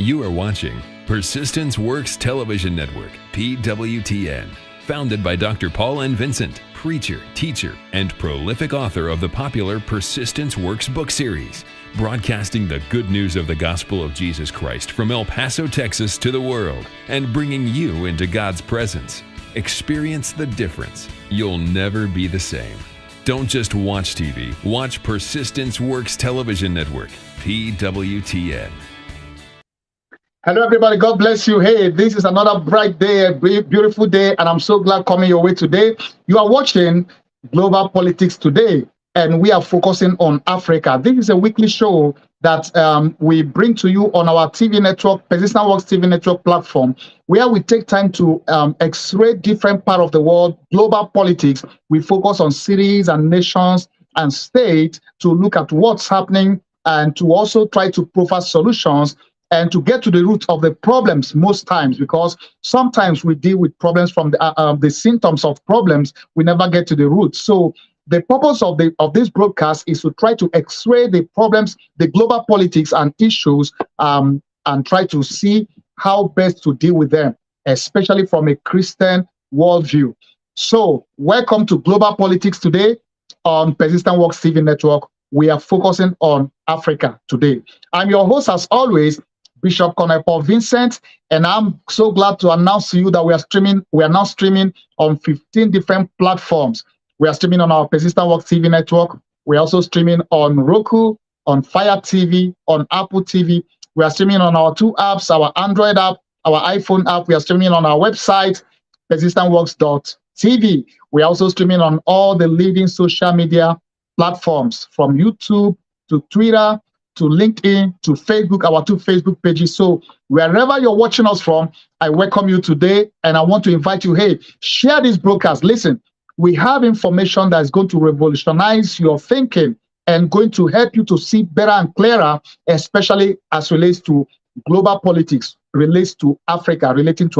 You are watching Persistence Works Television Network, PWTN, founded by Dr. Paul and Vincent, preacher, teacher, and prolific author of the popular Persistence Works book series, broadcasting the good news of the gospel of Jesus Christ from El Paso, Texas to the world, and bringing you into God's presence. Experience the difference. You'll never be the same. Don't just watch TV, watch Persistence Works Television Network, PWTN. Hello, everybody. God bless you. Hey, this is another bright day, a beautiful day, and I'm so glad coming your way today. You are watching Global Politics Today, and we are focusing on Africa. This is a weekly show that we bring to you on our TV network, Persistent Works TV network platform, where we take time to x-ray different parts of the world, global politics. We focus on cities and nations and states to look at what's happening and to also try to provide solutions and to get to the root of the problems most times, because sometimes we deal with problems from the symptoms of problems, we never get to the root. So the purpose of this broadcast is to try to x-ray the problems, the global politics and issues, and try to see how best to deal with them, especially from a Christian worldview. So welcome to Global Politics Today on Persistent Works TV Network. We are focusing on Africa today. I'm your host, as always, Bishop Colonel Paul Vincent, and I'm so glad to announce to you that we are now streaming on 15 different platforms. We are streaming on our Persistent Works TV network. We're also streaming on Roku, on Fire TV, on Apple TV. We are streaming on our two apps, our Android app, our iPhone app. We are streaming on our website, persistentworks.tv. We are also streaming on all the leading social media platforms, from YouTube to Twitter, to LinkedIn, to Facebook, our two Facebook pages. So wherever you're watching us from, I welcome you today, and I want to invite you, hey, share this broadcast. Listen, we have information that is going to revolutionize your thinking and going to help you to see better and clearer, especially as relates to global politics, relating to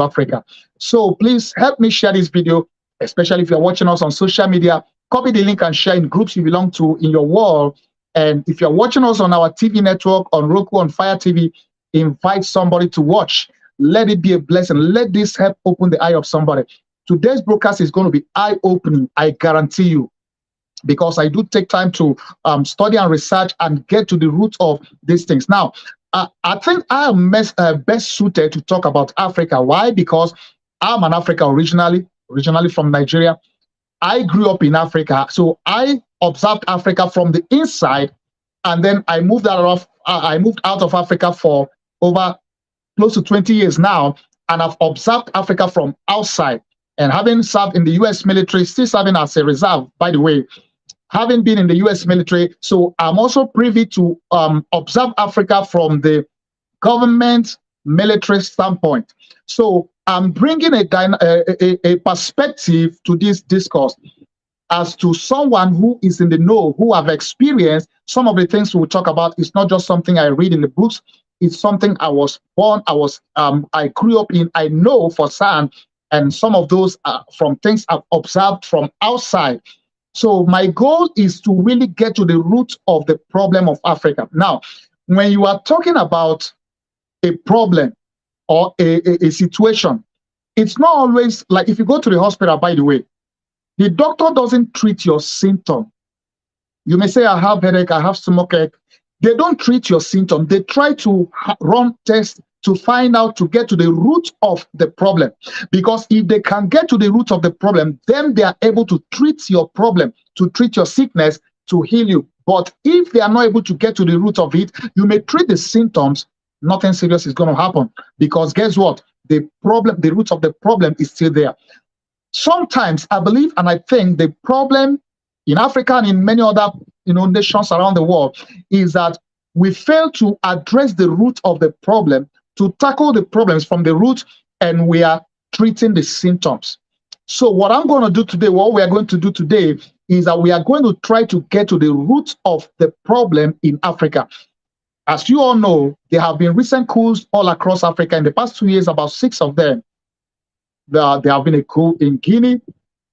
Africa. So please help me share this video, especially if you're watching us on social media. Copy the link and share in groups you belong to in your world. And if you're watching us on our TV network, on Roku, on Fire TV, invite somebody to watch. Let it be a blessing. Let this help open the eye of somebody. Today's broadcast is going to be eye-opening, I guarantee you, because I do take time to study and research and get to the root of these things. Now, I think I am best suited to talk about Africa. Why? Because I'm an African originally from Nigeria. I grew up in Africa, so I observed Africa from the inside, and then I moved out of Africa for over close to 20 years now, and I've observed Africa from outside. And having served in the U.S. military, still serving as a reserve, by the way, having been in the U.S. military, so I'm also privy to observe Africa from the government military standpoint. So I'm bringing a perspective to this discourse as to someone who is in the know, who have experienced some of the things we'll talk about. It's not just something I read in the books. It's something I was born, I grew up in, I know for certain, and some of those are from things I've observed from outside. So my goal is to really get to the root of the problem of Africa. Now, when you are talking about a problem or a situation, it's not always like, if you go to the hospital, by the way, the doctor doesn't treat your symptom. You may say, I have headache, I have stomachache. They don't treat your symptom. They try to run tests to find out, to get to the root of the problem. Because if they can get to the root of the problem, then they are able to treat your problem, to treat your sickness, to heal you. But if they are not able to get to the root of it, you may treat the symptoms, nothing serious is going to happen. Because guess what? The root of the problem is still there. Sometimes I believe and I think the problem in Africa and in many other nations around the world is that we fail to address the root of the problem, to tackle the problems from the root, and we are treating the symptoms. So what we are going to do today is that we are going to try to get to the root of the problem in Africa. As you all know, there have been recent coups all across Africa in the past 2 years, about 6 of them. There have been a coup in Guinea,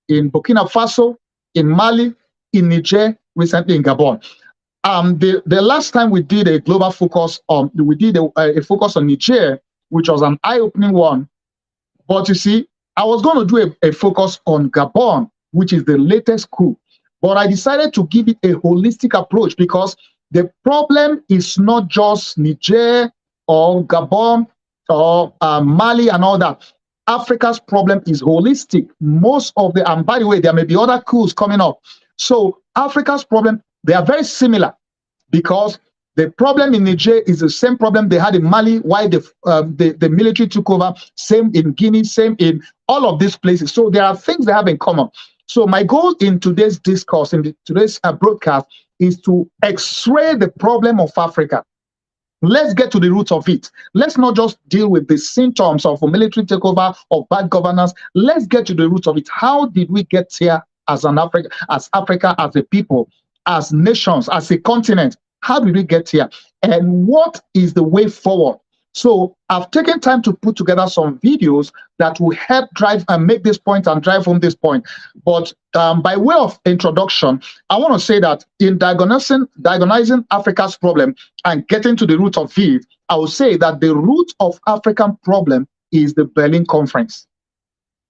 in Burkina Faso, in Mali, in Niger, recently in Gabon. The last time we did a global focus on, we did a focus on Niger, which was an eye-opening one. But you see, I was going to do a focus on Gabon, which is the latest coup. But I decided to give it a holistic approach because the problem is not just Niger or Gabon or Mali and all that. Africa's problem is holistic. Most of the, and by the way, there may be other coups coming up. So Africa's problem, they are very similar because the problem in Niger is the same problem they had in Mali, while the military took over, same in Guinea, same in all of these places. So there are things they have in common. So my goal in today's discourse, in today's broadcast, is to x-ray the problem of Africa. Let's get to the root of it. Let's not just deal with the symptoms of a military takeover or bad governance. Let's get to the root of it. How did we get here as Africa, as a people, as nations, as a continent? How did we get here? And what is the way forward? So I've taken time to put together some videos that will help drive and make this point and drive home this point. But by way of introduction, I want to say that in diagnosing Africa's problem and getting to the root of it, I will say that the root of African problem is the Berlin Conference.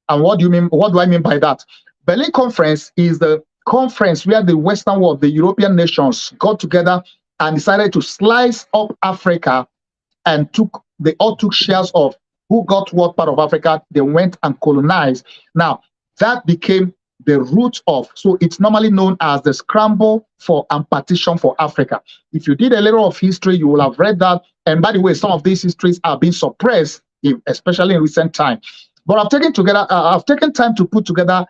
And what do you mean? What do I mean by that? Berlin Conference is the conference where the Western world, the European nations, got together and decided to slice up Africa, and they all took shares of who got what part of Africa. They went and colonized. Now, that became the root of, so it's normally known as the scramble for and partition for Africa. If you did a little of history, you will have read that. And by the way, some of these histories are being suppressed, especially in recent time. But I've taken time to put together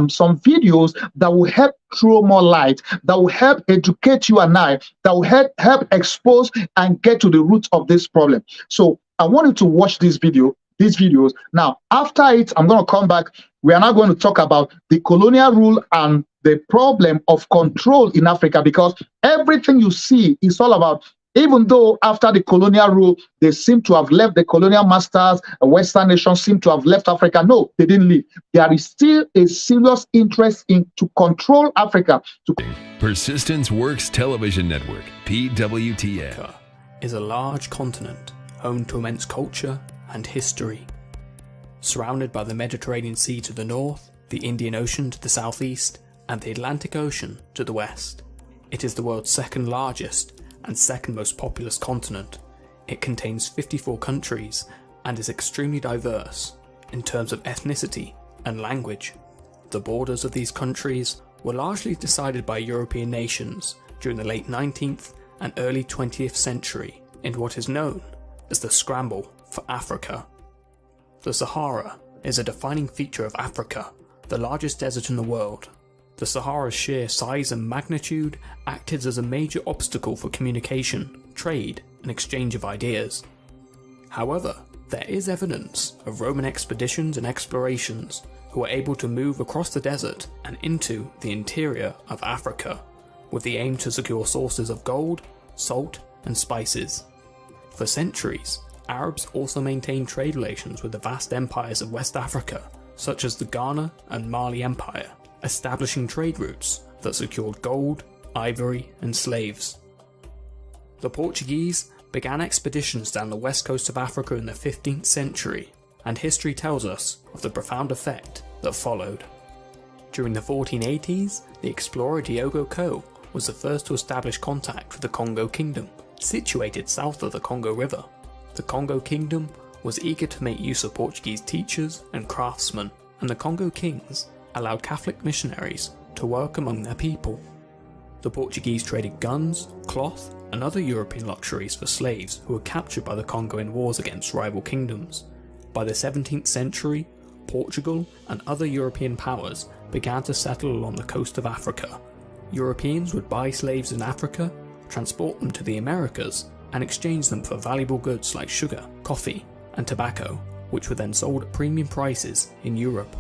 some videos that will help throw more light, that will help educate you and I, that will help expose and get to the root of this problem. So I want you to watch these videos. Now, after it, I'm going to come back. We are now going to talk about the colonial rule and the problem of control in Africa, because everything you see is all about, even though after the colonial rule, they seem to have left, the colonial masters, Western nations seem to have left Africa. No, they didn't leave. There is still a serious interest in to control Africa. Persistence Works Television Network, PWTN. Africa is a large continent home to immense culture and history. Surrounded by the Mediterranean Sea to the north, the Indian Ocean to the southeast, and the Atlantic Ocean to the west. It is the world's second largest and second most populous continent. It contains 54 countries and is extremely diverse in terms of ethnicity and language. The borders of these countries were largely decided by European nations during the late 19th and early 20th century in what is known as the scramble for Africa. The Sahara is a defining feature of Africa, the largest desert in the world. The Sahara's sheer size and magnitude acted as a major obstacle for communication, trade, and exchange of ideas. However, there is evidence of Roman expeditions and explorations who were able to move across the desert and into the interior of Africa, with the aim to secure sources of gold, salt, and spices. For centuries, Arabs also maintained trade relations with the vast empires of West Africa, such as the Ghana and Mali Empire, establishing trade routes that secured gold, ivory, and slaves. The Portuguese began expeditions down the west coast of Africa in the 15th century, and history tells us of the profound effect that followed. During the 1480s, the explorer Diogo Coe was the first to establish contact with the Congo Kingdom, situated south of the Congo River. The Congo Kingdom was eager to make use of Portuguese teachers and craftsmen, and the Congo kings allowed Catholic missionaries to work among their people. The Portuguese traded guns, cloth, and other European luxuries for slaves who were captured by the Congo in wars against rival kingdoms. By the 17th century, Portugal and other European powers began to settle along the coast of Africa. Europeans would buy slaves in Africa, transport them to the Americas, and exchange them for valuable goods like sugar, coffee, and tobacco, which were then sold at premium prices in Europe.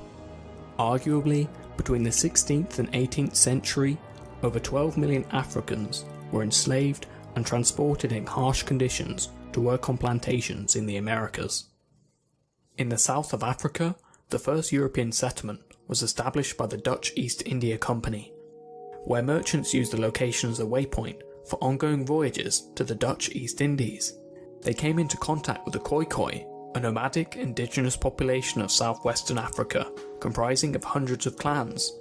Arguably, between the 16th and 18th century, over 12 million Africans were enslaved and transported in harsh conditions to work on plantations in the Americas. In the south of Africa, the first European settlement was established by the Dutch East India Company, where merchants used the location as a waypoint for ongoing voyages to the Dutch East Indies. They came into contact with the Khoikhoi, a nomadic indigenous population of southwestern Africa comprising of hundreds of clans.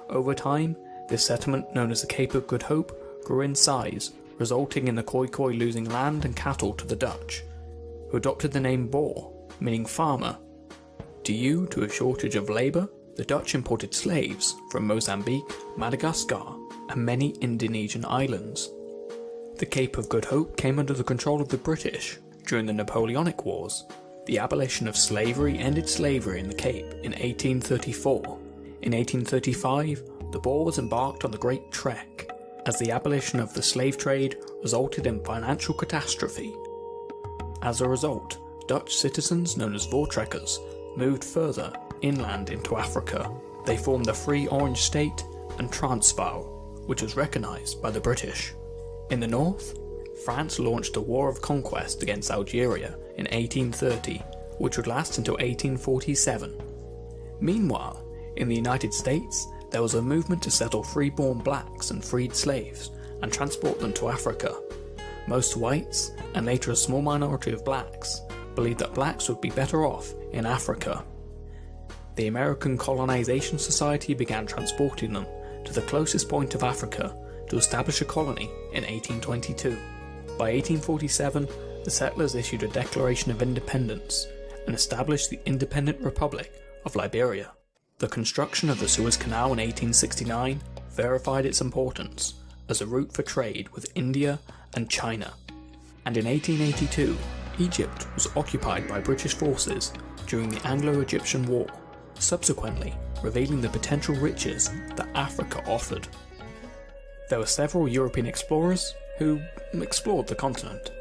Over time, this settlement, known as the Cape of Good Hope, grew in size, resulting in the Khoikhoi losing land and cattle to the Dutch, who adopted the name Boer, meaning farmer. Due to a shortage of labour, the Dutch imported slaves from Mozambique, Madagascar, and many Indonesian islands. The Cape of Good Hope came under the control of the British during the Napoleonic Wars. The abolition of slavery ended slavery in the Cape in 1834. In 1835, the Boers embarked on the Great Trek, as the abolition of the slave trade resulted in financial catastrophe. As a result, Dutch citizens known as Voortrekkers moved further inland into Africa. They formed the Free Orange State and Transvaal, which was recognised by the British. In the north, France launched a war of conquest against Algeria in 1830, which would last until 1847. Meanwhile, in the United States, there was a movement to settle freeborn blacks and freed slaves and transport them to Africa. Most whites, and later a small minority of blacks, believed that blacks would be better off in Africa. The American Colonization Society began transporting them to the closest point of Africa to establish a colony in 1822. By 1847, the settlers issued a Declaration of Independence and established the Independent Republic of Liberia. The construction of the Suez Canal in 1869 verified its importance as a route for trade with India and China. And in 1882, Egypt was occupied by British forces during the Anglo-Egyptian War, subsequently revealing the potential riches that Africa offered. There were several European explorers who explored the continent.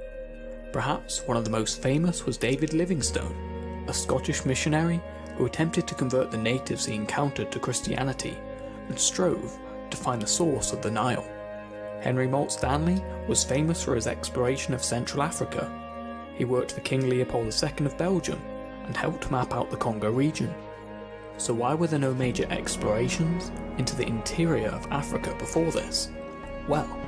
Perhaps one of the most famous was David Livingstone, a Scottish missionary who attempted to convert the natives he encountered to Christianity and strove to find the source of the Nile. Henry Moult Stanley was famous for his exploration of Central Africa. He worked for King Leopold II of Belgium and helped map out the Congo region. So why were there no major explorations into the interior of Africa before this? Well,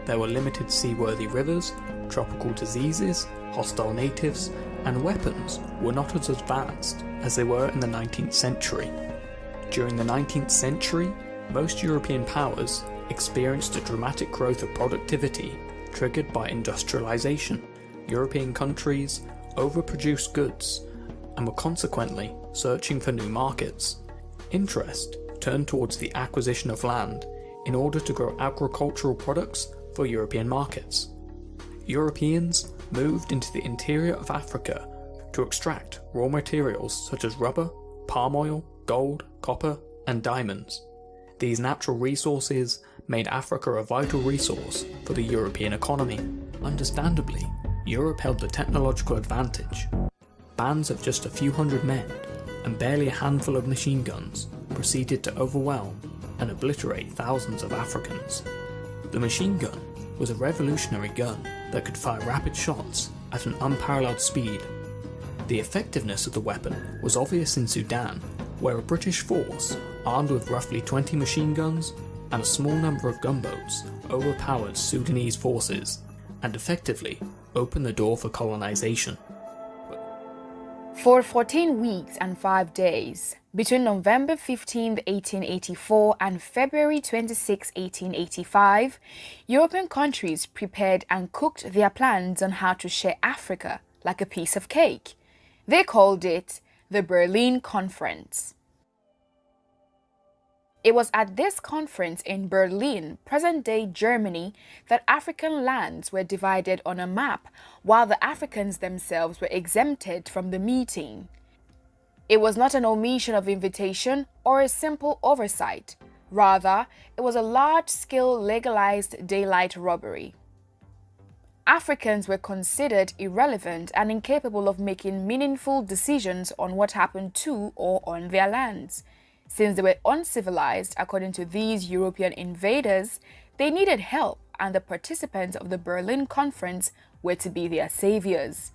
there were limited seaworthy rivers, tropical diseases, hostile natives, and weapons were not as advanced as they were in the 19th century. During the 19th century, most European powers experienced a dramatic growth of productivity triggered by industrialization. European countries overproduced goods and were consequently searching for new markets. Interest turned towards the acquisition of land in order to grow agricultural products for European markets. Europeans moved into the interior of Africa to extract raw materials such as rubber, palm oil, gold, copper, and diamonds. These natural resources made Africa a vital resource for the European economy. Understandably, Europe held the technological advantage. Bands of just a few hundred men and barely a handful of machine guns proceeded to overwhelm and obliterate thousands of Africans. The machine gun was a revolutionary gun that could fire rapid shots at an unparalleled speed. The effectiveness of the weapon was obvious in Sudan, where a British force, armed with roughly 20 machine guns and a small number of gunboats, overpowered Sudanese forces and effectively opened the door for colonization. For 14 weeks and 5 days, between November 15, 1884 and February 26, 1885, European countries prepared and cooked their plans on how to share Africa like a piece of cake. They called it the Berlin Conference. It was at this conference in Berlin, present-day Germany, that African lands were divided on a map, while the Africans themselves were exempted from the meeting. It was not an omission of invitation or a simple oversight. Rather, it was a large-scale legalized daylight robbery. Africans were considered irrelevant and incapable of making meaningful decisions on what happened to or on their lands. Since they were uncivilized, according to these European invaders, they needed help, and the participants of the Berlin Conference were to be their saviors.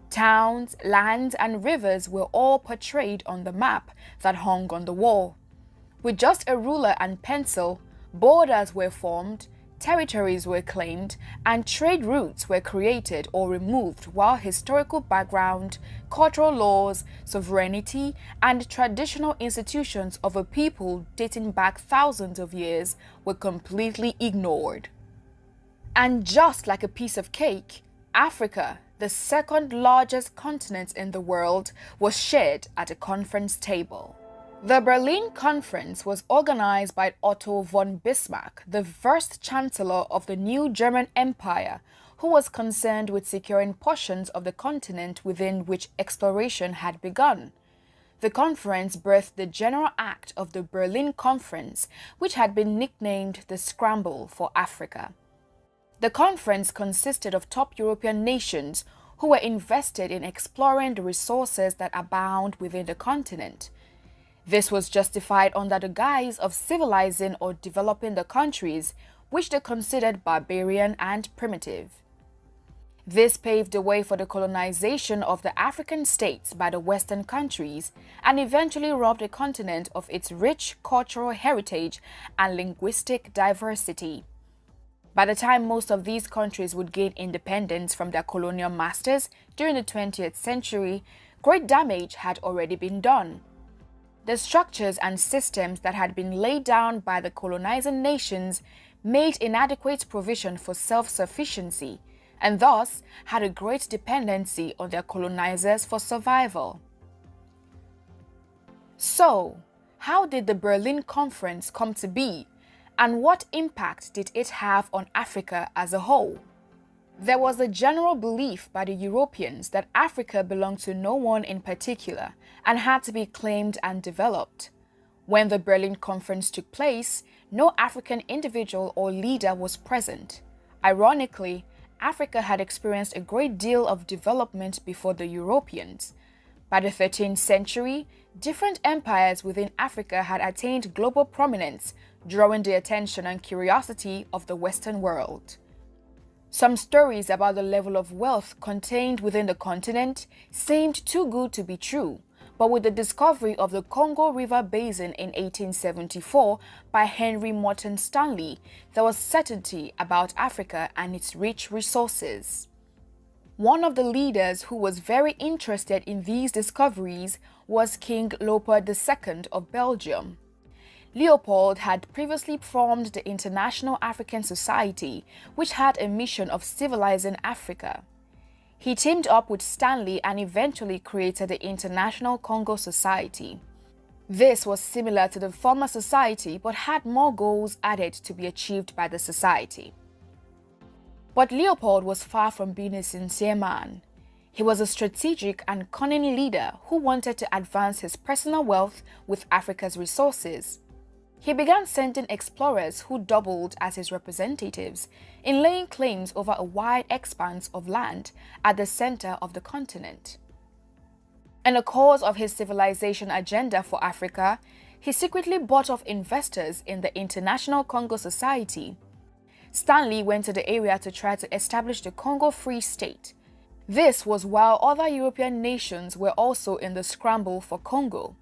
Towns, lands, and rivers were all portrayed on the map that hung on the wall. With just a ruler and pencil, borders were formed, territories were claimed and trade routes were created or removed, while historical background, cultural laws, sovereignty, and traditional institutions of a people dating back thousands of years were completely ignored. And just like a piece of cake, Africa, the second largest continent in the world, was shared at a conference table. The Berlin Conference was organized by Otto von Bismarck, the first chancellor of the new German Empire, who was concerned with securing portions of the continent within which exploration had begun. The conference birthed the General Act of the Berlin Conference, which had been nicknamed the Scramble for Africa. The conference consisted of top European nations who were invested in exploring the resources that abound within the continent. This was justified under the guise of civilizing or developing the countries, which they considered barbarian and primitive. This paved the way for the colonization of the African states by the Western countries and eventually robbed the continent of its rich cultural heritage and linguistic diversity. By the time most of these countries would gain independence from their colonial masters during the 20th century, great damage had already been done. The structures and systems that had been laid down by the colonizing nations made inadequate provision for self-sufficiency and thus had a great dependency on their colonizers for survival. So, how did the Berlin Conference come to be, and what impact did it have on Africa as a whole? There was a general belief by the Europeans that Africa belonged to no one in particular and had to be claimed and developed. When the Berlin Conference took place, no African individual or leader was present. Ironically, Africa had experienced a great deal of development before the Europeans. By the 13th century, different empires within Africa had attained global prominence, drawing the attention and curiosity of the Western world. Some stories about the level of wealth contained within the continent seemed too good to be true, but with the discovery of the Congo River Basin in 1874 by Henry Morton Stanley, there was certainty about Africa and its rich resources. One of the leaders who was very interested in these discoveries was King Leopold II of Belgium. Leopold had previously formed the International African Society, which had a mission of civilizing Africa. He teamed up with Stanley and eventually created the International Congo Society. This was similar to the former society but had more goals added to be achieved by the society. But Leopold was far from being a sincere man. He was a strategic and cunning leader who wanted to advance his personal wealth with Africa's resources. He began sending explorers who doubled as his representatives in laying claims over a wide expanse of land at the center of the continent. In the course of his civilization agenda for Africa, he secretly bought off investors in the International Congo Society. Stanley went to the area to try to establish the Congo Free State. This was while other European nations were also in the scramble for Congo.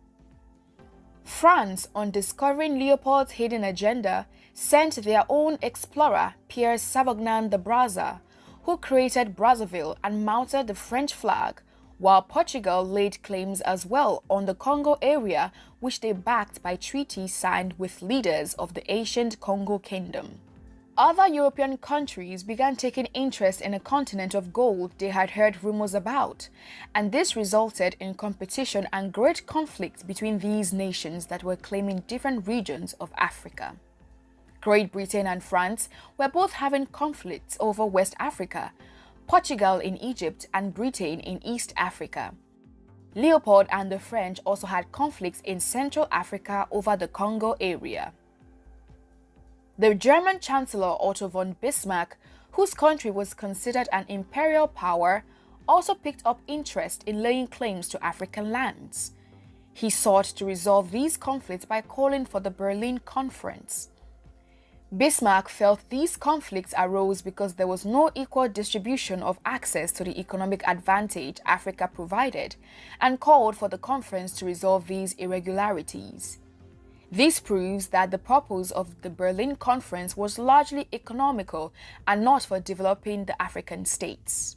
France, on discovering Leopold's hidden agenda, sent their own explorer, Pierre Savognin de Brazza, who created Brazzaville and mounted the French flag, while Portugal laid claims as well on the Congo area, which they backed by treaties signed with leaders of the ancient Congo Kingdom. Other European countries began taking interest in a continent of gold they had heard rumors about, and this resulted in competition and great conflict between these nations that were claiming different regions of Africa. Great Britain and France were both having conflicts over West Africa, Portugal in Egypt and Britain in East Africa. Leopold and the French also had conflicts in Central Africa over the Congo area. The German Chancellor Otto von Bismarck, whose country was considered an imperial power, also picked up interest in laying claims to African lands. He sought to resolve these conflicts by calling for the Berlin Conference. Bismarck felt these conflicts arose because there was no equal distribution of access to the economic advantage Africa provided, and called for the conference to resolve these irregularities. This proves that the purpose of the Berlin Conference was largely economical and not for developing the African states.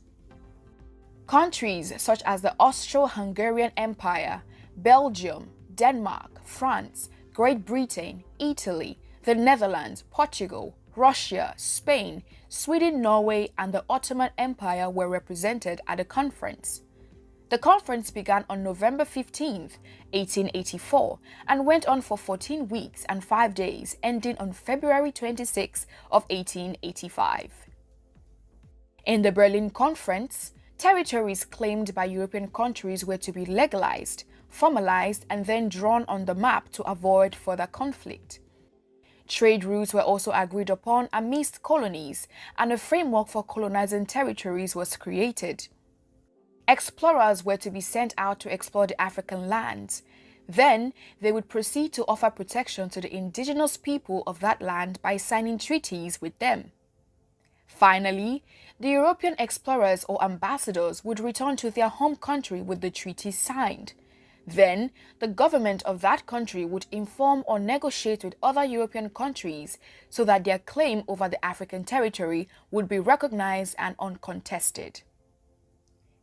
Countries such as the Austro-Hungarian Empire, Belgium, Denmark, France, Great Britain, Italy, the Netherlands, Portugal, Russia, Spain, Sweden, Norway, and the Ottoman Empire were represented at the conference. The conference began on November 15, 1884, and went on for 14 weeks and 5 days, ending on February 26 of 1885. In the Berlin Conference, territories claimed by European countries were to be legalized, formalized, and then drawn on the map to avoid further conflict. Trade routes were also agreed upon amidst colonies, and a framework for colonizing territories was created. Explorers were to be sent out to explore the African lands. Then, they would proceed to offer protection to the indigenous people of that land by signing treaties with them. Finally, the European explorers or ambassadors would return to their home country with the treaty signed. Then, the government of that country would inform or negotiate with other European countries so that their claim over the African territory would be recognized and uncontested.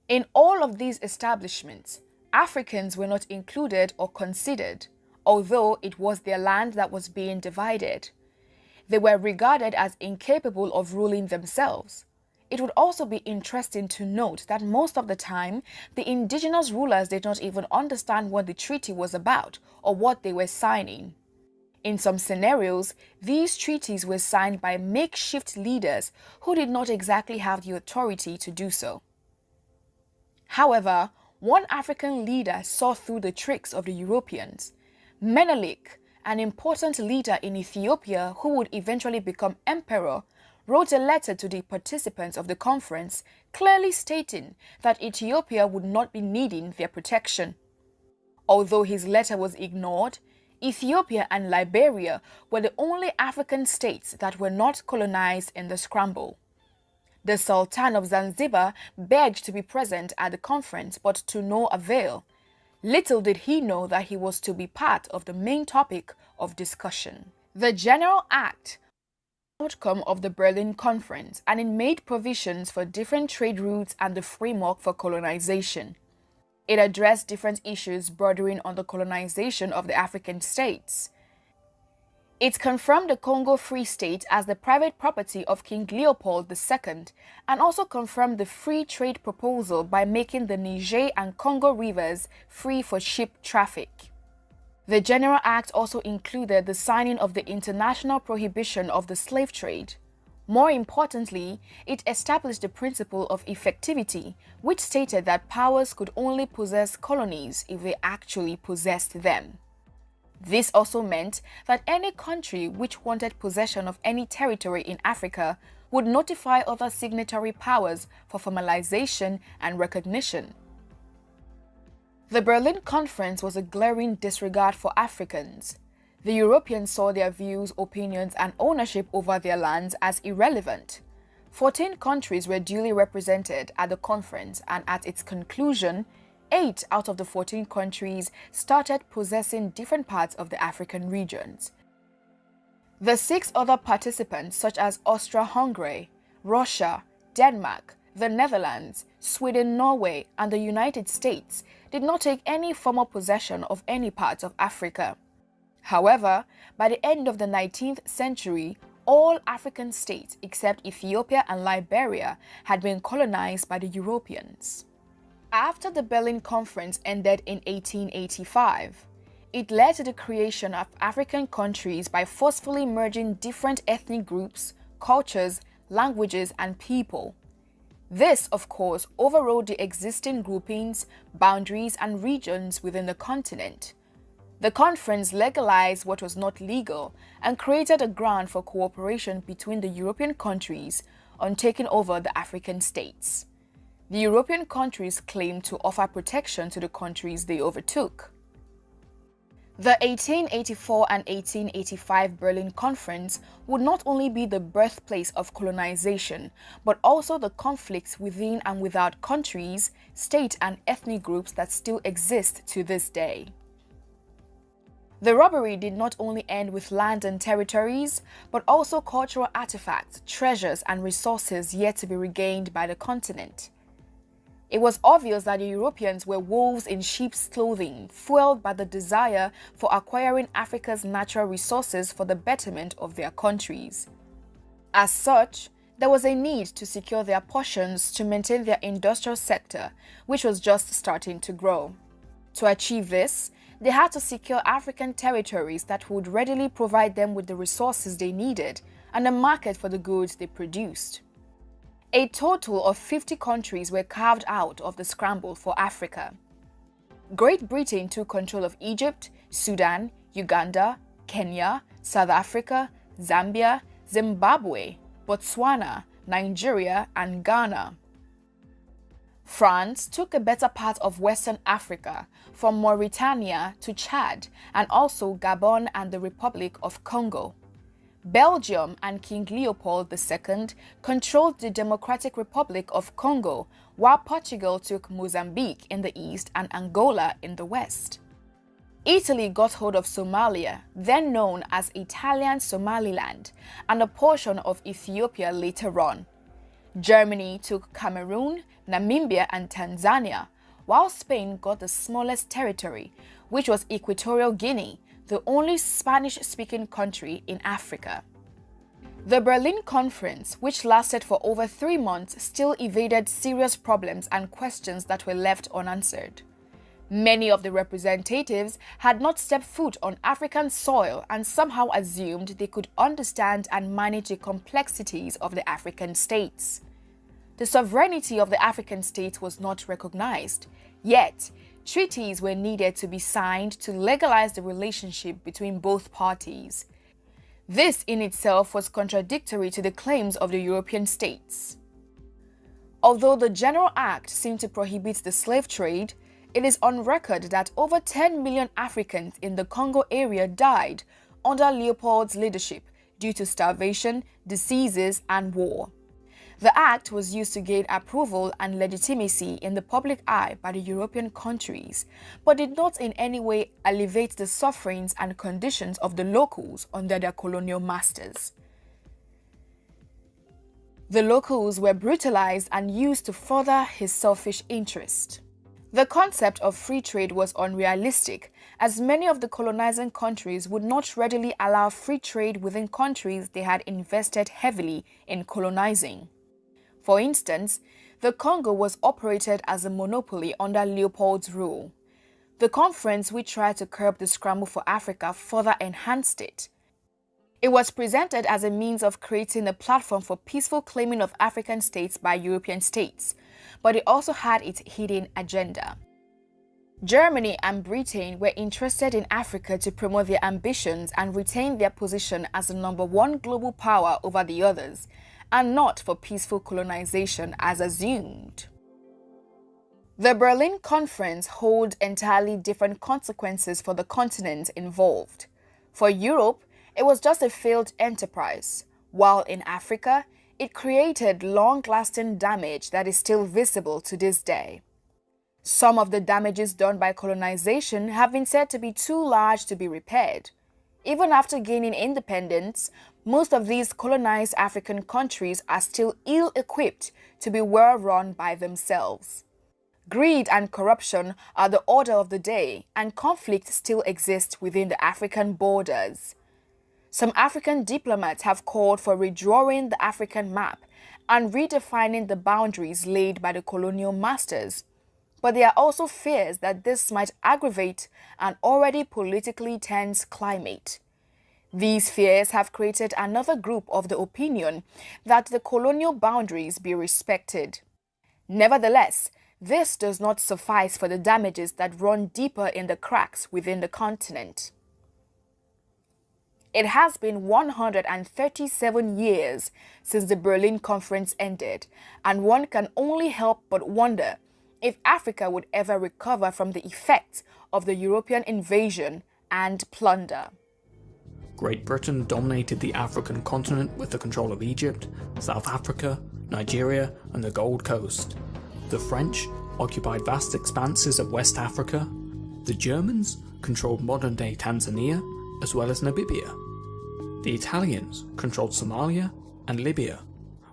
In all of these establishments, Africans were not included or considered, although it was their land that was being divided. They were regarded as incapable of ruling themselves. It would also be interesting to note that most of the time, the indigenous rulers did not even understand what the treaty was about or what they were signing. In some scenarios, these treaties were signed by makeshift leaders who did not exactly have the authority to do so. However, one African leader saw through the tricks of the Europeans. Menelik, an important leader in Ethiopia who would eventually become emperor, wrote a letter to the participants of the conference clearly stating that Ethiopia would not be needing their protection. Although his letter was ignored, Ethiopia and Liberia were the only African states that were not colonized in the scramble. The Sultan of Zanzibar begged to be present at the conference, but to no avail. Little did he know that he was to be part of the main topic of discussion. The General Act outcome of the Berlin Conference, and it made provisions for different trade routes and the framework for colonization. It addressed different issues bordering on the colonization of the African states. It confirmed the Congo Free State as the private property of King Leopold II and also confirmed the free trade proposal by making the Niger and Congo rivers free for ship traffic. The General Act also included the signing of the International Prohibition of the Slave Trade. More importantly, it established the principle of effectivity, which stated that powers could only possess colonies if they actually possessed them. This also meant that any country which wanted possession of any territory in Africa would notify other signatory powers for formalization and recognition. The Berlin Conference was a glaring disregard for Africans. The Europeans saw their views, opinions, and ownership over their lands as irrelevant. 14 countries were duly represented at the conference, and at its conclusion, 8 out of the 14 countries started possessing different parts of the African regions. The 6 other participants, such as Austria-Hungary, Russia, Denmark, the Netherlands, Sweden, Norway, and the United States, did not take any formal possession of any part of Africa. However, by the end of the 19th century, all African states except Ethiopia and Liberia had been colonized by the Europeans. After the Berlin Conference ended in 1885, it led to the creation of African countries by forcefully merging different ethnic groups, cultures, languages, and people. This, of course, overrode the existing groupings, boundaries, and regions within the continent. The conference legalized what was not legal and created a ground for cooperation between the European countries on taking over the African states. The European countries claimed to offer protection to the countries they overtook. The 1884 and 1885 Berlin Conference would not only be the birthplace of colonization, but also the conflicts within and without countries, state, and ethnic groups that still exist to this day. The robbery did not only end with land and territories, but also cultural artifacts, treasures, and resources yet to be regained by the continent. It was obvious that the Europeans were wolves in sheep's clothing, fueled by the desire for acquiring Africa's natural resources for the betterment of their countries. As such, there was a need to secure their portions to maintain their industrial sector, which was just starting to grow. To achieve this, they had to secure African territories that would readily provide them with the resources they needed and a market for the goods they produced. A total of 50 countries were carved out of the scramble for Africa. Great Britain took control of Egypt, Sudan, Uganda, Kenya, South Africa, Zambia, Zimbabwe, Botswana, Nigeria, and Ghana. France took a better part of Western Africa, from Mauritania to Chad, and also Gabon and the Republic of Congo. Belgium and King Leopold II controlled the Democratic Republic of Congo, while Portugal took Mozambique in the east and Angola in the west. Italy got hold of Somalia, then known as Italian Somaliland, and a portion of Ethiopia later on. Germany took Cameroon, Namibia, and Tanzania, while Spain got the smallest territory, which was Equatorial Guinea, the only Spanish-speaking country in Africa. The Berlin Conference, which lasted for over 3 months, still evaded serious problems and questions that were left unanswered. Many of the representatives had not stepped foot on African soil and somehow assumed they could understand and manage the complexities of the African states. The sovereignty of the African states was not recognized, yet treaties were needed to be signed to legalize the relationship between both parties. This in itself was contradictory to the claims of the European states. Although the General Act seemed to prohibit the slave trade, it is on record that over 10 million Africans in the Congo area died under Leopold's leadership due to starvation, diseases, and war. The act was used to gain approval and legitimacy in the public eye by the European countries, but did not in any way alleviate the sufferings and conditions of the locals under their colonial masters. The locals were brutalized and used to further his selfish interest. The concept of free trade was unrealistic, as many of the colonizing countries would not readily allow free trade within countries they had invested heavily in colonizing. For instance, the Congo was operated as a monopoly under Leopold's rule. The conference, which tried to curb the scramble for Africa, further enhanced it. It was presented as a means of creating a platform for peaceful claiming of African states by European states, but it also had its hidden agenda. Germany and Britain were interested in Africa to promote their ambitions and retain their position as the #1 global power over the others, and not for peaceful colonization as assumed. The Berlin Conference held entirely different consequences for the continent involved. For Europe, it was just a failed enterprise, while in Africa, it created long-lasting damage that is still visible to this day. Some of the damages done by colonization have been said to be too large to be repaired. Even after gaining independence, most of these colonized African countries are still ill-equipped to be well run by themselves. Greed and corruption are the order of the day, and conflict still exists within the African borders. Some African diplomats have called for redrawing the African map and redefining the boundaries laid by the colonial masters. But there are also fears that this might aggravate an already politically tense climate. These fears have created another group of the opinion that the colonial boundaries be respected. Nevertheless, this does not suffice for the damages that run deeper in the cracks within the continent. It has been 137 years since the Berlin Conference ended, and one can only help but wonder if Africa would ever recover from the effects of the European invasion and plunder. Great Britain dominated the African continent with the control of Egypt, South Africa, Nigeria, and the Gold Coast. The French occupied vast expanses of West Africa. The Germans controlled modern-day Tanzania as well as Namibia. The Italians controlled Somalia and Libya,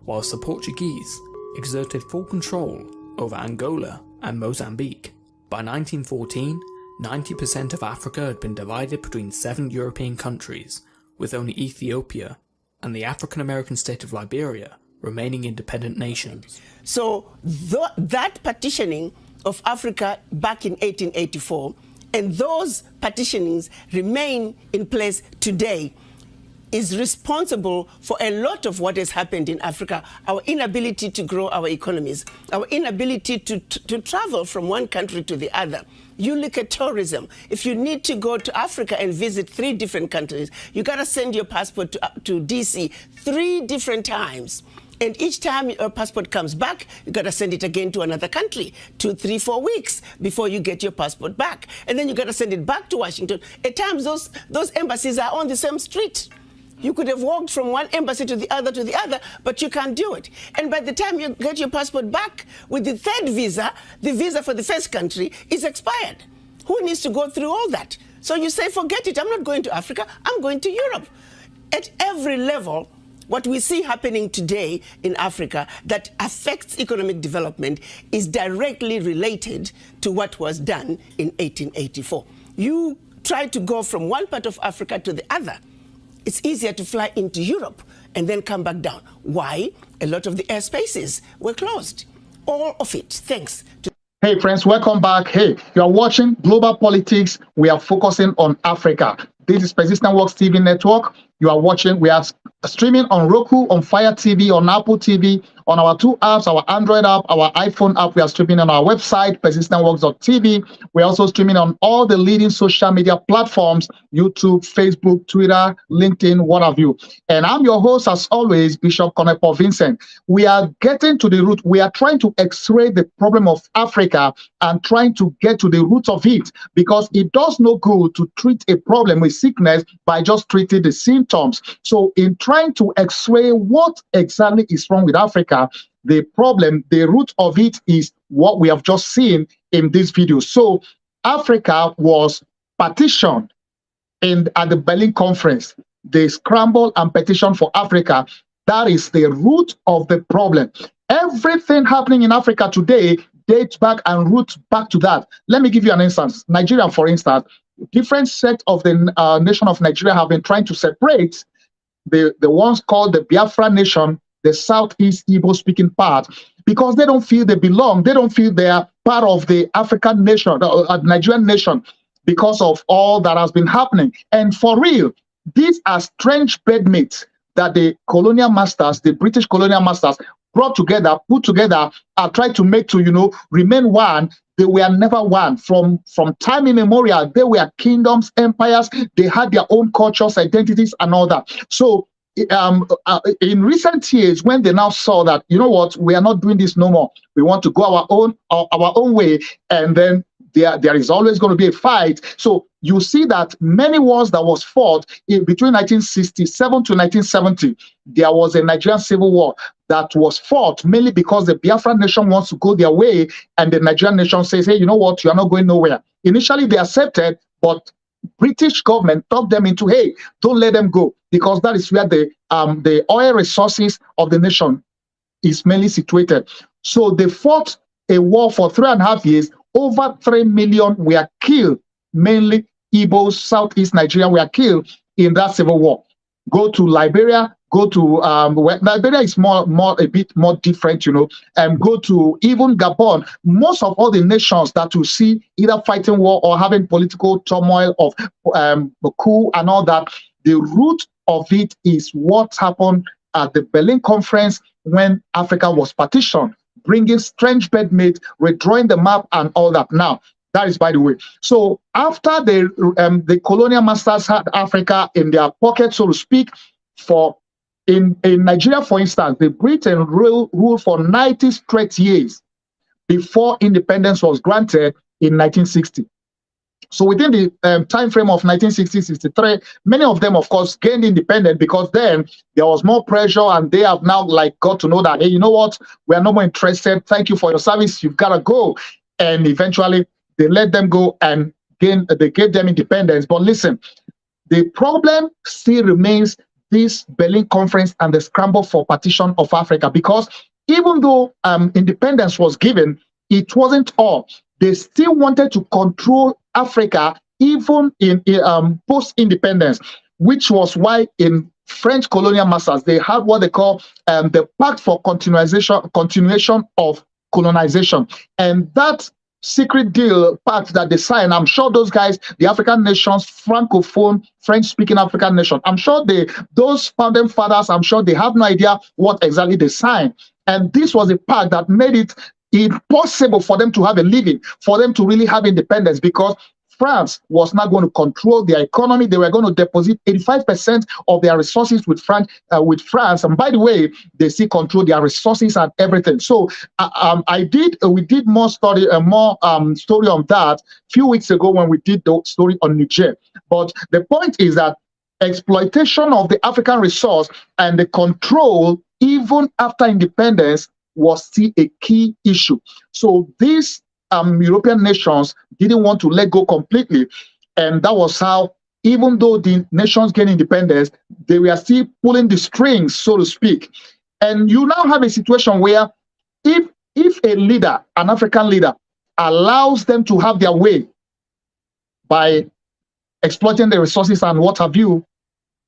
whilst the Portuguese exerted full control over Angola and Mozambique. By 1914, 90% of Africa had been divided between 7 European countries, with only Ethiopia and the African-American state of Liberia remaining independent nations. So that partitioning of Africa back in 1884 and those partitionings remain in place today is responsible for a lot of what has happened in Africa. Our inability to grow our economies, our inability to travel from one country to the other. You look at tourism. If you need to go to Africa and visit 3 different countries, you got to send your passport to DC 3 different times. And each time your passport comes back, you got to send it again to another country, 2, 3, 4 weeks before you get your passport back. And then you got to send it back to Washington. At times, those embassies are on the same street. You could have walked from one embassy to the other, but you can't do it. And by the time you get your passport back with the 3rd visa, the visa for the first country is expired. Who needs to go through all that? So you say, forget it, I'm not going to Africa, I'm going to Europe. At every level, what we see happening today in Africa that affects economic development is directly related to what was done in 1884. You try to go from one part of Africa to the other. It's easier to fly into Europe and then come back down. Why? A lot of the airspaces were closed. All of it, thanks to... Hey friends, welcome back. Hey, you are watching Global Politics. We are focusing on Africa. This is Persistent Works TV Network. You are watching, we are streaming on Roku, on Fire TV, on Apple TV, on our 2 apps, our Android app, our iPhone app. We are streaming on our website, persistentworks.tv. We're also streaming on all the leading social media platforms, YouTube, Facebook, Twitter, LinkedIn, what have you. And I'm your host, as always, Bishop Konepo Vincent. We are getting to the root. We are trying to x-ray the problem of Africa and trying to get to the root of it, because it does no good to treat a problem with sickness by just treating the symptoms. So in trying to x-ray what exactly is wrong with Africa, the problem, the root of it is what we have just seen in this video. So Africa was partitioned at the Berlin Conference. They scrambled and petitioned for Africa. That is the root of the problem. Everything happening in Africa today dates back and roots back to that. Let me give you an instance. Nigeria, for instance, different sects of the nation of Nigeria have been trying to separate the ones called the Biafra nation, the Southeast Igbo-speaking part, because they don't feel they belong. They don't feel they are part of the African nation, the Nigerian nation, because of all that has been happening. And for real, these are strange bedmates that the colonial masters, the British colonial masters, brought together, put together, and tried to make to, remain one. They were never one. From time immemorial, they were kingdoms, empires. They had their own cultures, identities, and all that. So in recent years, when they now saw that, you know what, we are not doing this no more. We want to go our own way, and then there is always going to be a fight. So you see that many wars that was fought between 1967 to 1970, there was a Nigerian civil war that was fought mainly because the Biafra nation wants to go their way, and the Nigerian nation says, hey, you know what, you are not going nowhere. Initially, they accepted, but British government talked them into, hey, don't let them go, because that is where the oil resources of the nation is mainly situated. So they fought a war for 3.5 years. Over 3 million were killed, mainly Igbos, Southeast Nigeria were killed in that civil war. Go to Liberia, go to Liberia is a bit more different, and go to even Gabon. Most of all the nations that you see either fighting war or having political turmoil of coup and all that, the root of it is what happened at the Berlin Conference when Africa was partitioned, bringing strange bedmates, redrawing the map and all that. Now, that is by the way. So after the colonial masters had Africa in their pocket, so to speak, in Nigeria, for instance, the Britain ruled for 90 straight years before independence was granted in 1960. So within the time frame of 1960-63, many of them, of course, gained independence, because then there was more pressure, and they have now got to know that, hey, you know what, we are no more interested. Thank you for your service. You've got to go. And eventually they let them go, and they gave them independence. But listen, the problem still remains this Berlin Conference and the scramble for partition of Africa, because even though independence was given, it wasn't all. They still wanted to control Africa even in post-independence, which was why in French colonial masters, they had what they call the Pact for Continuation of Colonization. And that secret deal pact that they signed, I'm sure those guys, the African nations, Francophone, French-speaking African nation, I'm sure those founding fathers, I'm sure they have no idea what exactly they signed. And this was a pact that made it impossible for them to have a living, for them to really have independence, because France was not going to control their economy. They were going to deposit 85% of their resources with France. And by the way, they still control their resources and everything. So we did more story on that a few weeks ago when we did the story on Niger. But the point is that exploitation of the African resource and the control, even after independence, was still a key issue. So these European nations didn't want to let go completely. And that was how, even though the nations gained independence, they were still pulling the strings, so to speak. And you now have a situation where if a leader, an African leader, allows them to have their way by exploiting the resources and what have you,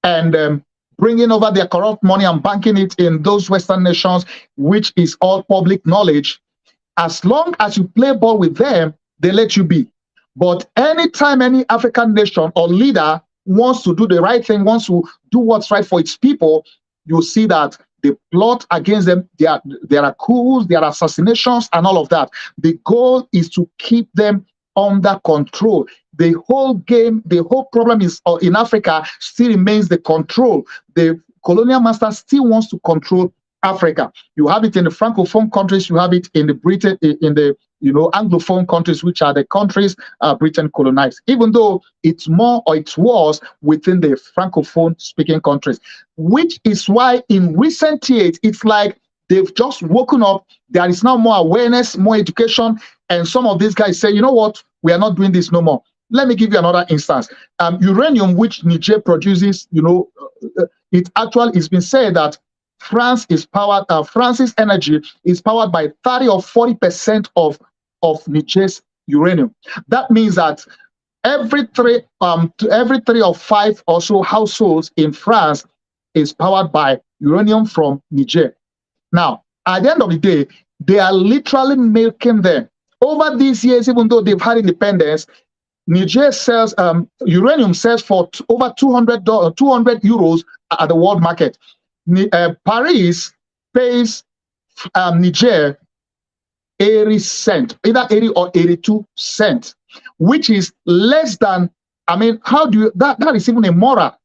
and bringing over their corrupt money and banking it in those Western nations, which is all public knowledge, as long as you play ball with them, they let you be. But anytime any African nation or leader wants to do the right thing, wants to do what's right for its people, you see that they plot against them. There are coups, there are assassinations, and all of that. The goal is to keep them under control. The whole game, the whole problem is in Africa still remains the control. The colonial master still wants to control Africa. You have it in the Francophone countries, you have it in the Britain, in the Anglophone countries, which are the countries Britain colonized, even though it's more or it's worse within the Francophone speaking countries, which is why in recent years, it's like they've just woken up. There is now more awareness, more education, and some of these guys say, you know what, we are not doing this no more. Let me give you another instance. Uranium, which Niger produces, it's been said that France's energy is powered by 30 or 40% of Niger's uranium. That means that every three or five or so households in France is powered by uranium from Niger. Now, at the end of the day, they are literally making them. Over these years, even though they've had independence, Niger sells uranium sells for over 200 euros at the world market. Paris pays Niger 80 cents, either 80 or 82 cents, which is less than, how do you, that is even immoral.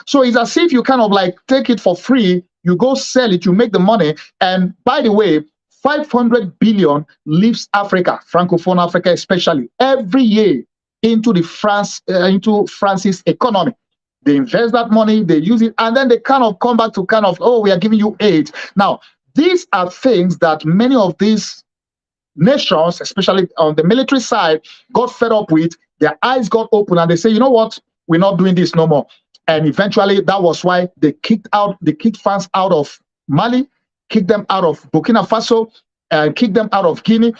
So it's as if you kind of like take it for free, you go sell it, you make the money. And by the way, 500 billion leaves Africa, Francophone Africa especially, every year into France's economy. They invest that money, they use it, and then they kind of come back to we are giving you aid. Now, these are things that many of these nations, especially on the military side, got fed up with. Their eyes got open and they say, you know what, we're not doing this no more. And eventually that was why they kicked France out of Mali, kicked them out of Burkina Faso, and kicked them out of Guinea.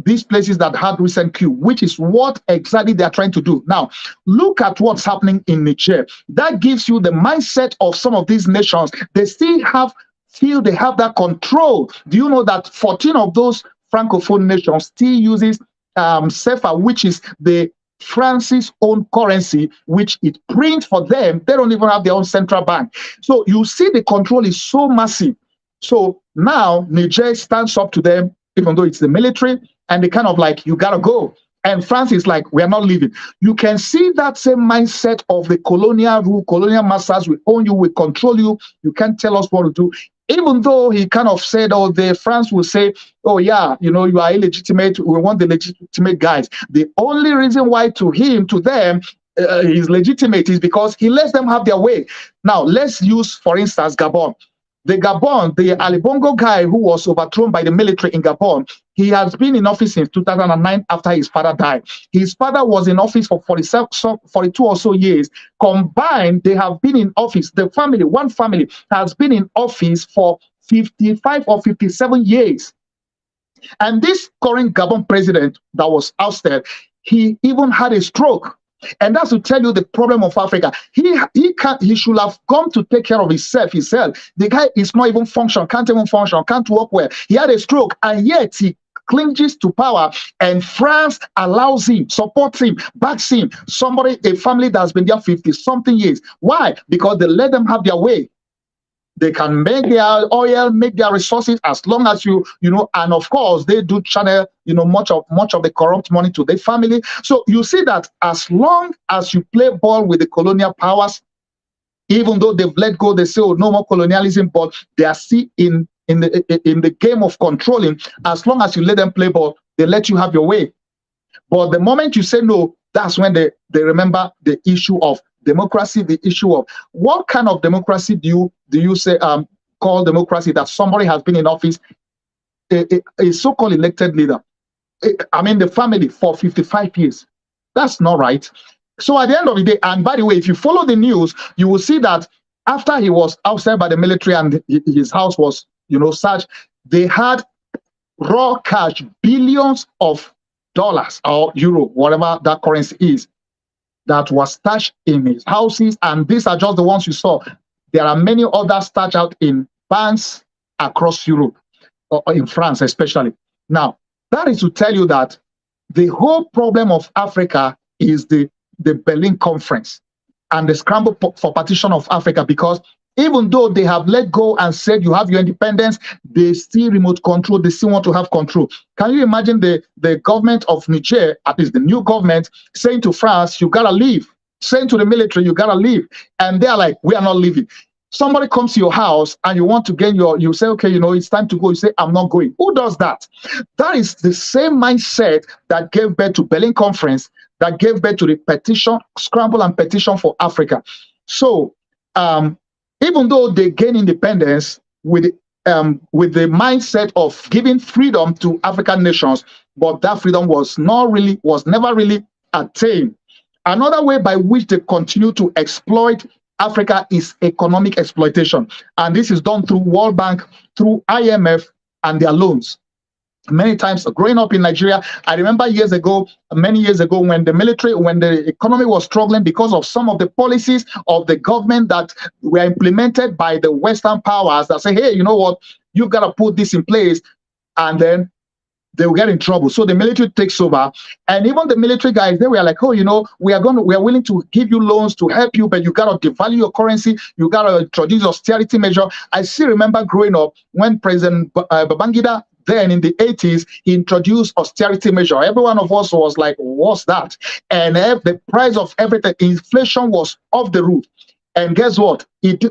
These places that had recent coup, which is what exactly they are trying to do. Now, look at what's happening in Niger. That gives you the mindset of some of these nations. They still feel they have that control. Do you know that 14 of those Francophone nations still uses CFA, which is France's own currency, which it prints for them. They don't even have their own central bank. So you see the control is so massive. So now Niger stands up to them, even though it's the military, and they kind of like, you gotta go. And France is like, we are not leaving. You can see that same mindset of the colonial rule, colonial masters, we own you, we control you, you can't tell us what to do. Even though he kind of said, France will say, oh yeah, you are illegitimate, we want the legitimate guys. The only reason why to them, he's legitimate is because he lets them have their way. Now, let's use, for instance, Gabon. The Gabon, the Ali Bongo guy who was overthrown by the military in Gabon, he has been in office since 2009 after his father died. His father was in office for 42 or so years. Combined, they have been in office. The family, one family, has been in office for 55 or 57 years. And this current Gabon president that was ousted, he even had a stroke. And that's to tell you the problem of Africa. He should have come to take care of himself. The guy is not even can't even function, can't work well. He had a stroke, and yet he clinges to power, and France allows him, supports him, backs him. A family that's been there 50-something years. Why? Because they let them have their way. They can make their oil, make their resources, as long as you know, and of course they do channel, much of the corrupt money to their family. So you see that as long as you play ball with the colonial powers, even though they've let go, they say, oh, no more colonialism, but they are still in the game of controlling. As long as you let them play ball, they let you have your way. But the moment you say no, that's when they remember the issue of democracy, the issue of what kind of democracy do you say call democracy, that somebody has been in office, a so-called elected leader, the family, for 55 years. That's not right. So at the end of the day, and by the way, if you follow the news, you will see that after he was ousted by the military and his house was searched, they had raw cash, billions of dollars or euro, whatever that currency is, that was stashed in his houses. And these are just the ones you saw. There are many others stashed out in banks across Europe, or in France especially. Now, that is to tell you that the whole problem of Africa is the Berlin Conference and the scramble for partition of Africa, because even though they have let go and said you have your independence, they still remote control, they still want to have control. Can you imagine the government of Niger, at least the new government, saying to France, you gotta leave, saying to the military, you gotta leave, and they're like, we are not leaving. Somebody comes to your house and you want to gain you say, okay, it's time to go. You say, I'm not going. Who does that? That is the same mindset that gave birth to Berlin Conference, that gave birth to the petition, scramble and petition for Africa. So, even though they gain independence with the mindset of giving freedom to African nations, but that freedom was never really attained. Another way by which they continue to exploit Africa is economic exploitation. And this is done through World Bank, through IMF, and their loans. Many times growing up in Nigeria, I remember many years ago, when the economy was struggling because of some of the policies of the government that were implemented by the Western powers that say, hey, you know what, you've got to put this in place, and then they will get in trouble. So the military takes over, and even the military guys, they were like, oh, we are willing to give you loans to help you, but you got to devalue your currency, you got to introduce austerity measure. I still remember growing up when President Babangida, then in the 80s, he introduced austerity measure. Every one of us was like, what's that? And the price of everything, inflation was off the roof. And guess what?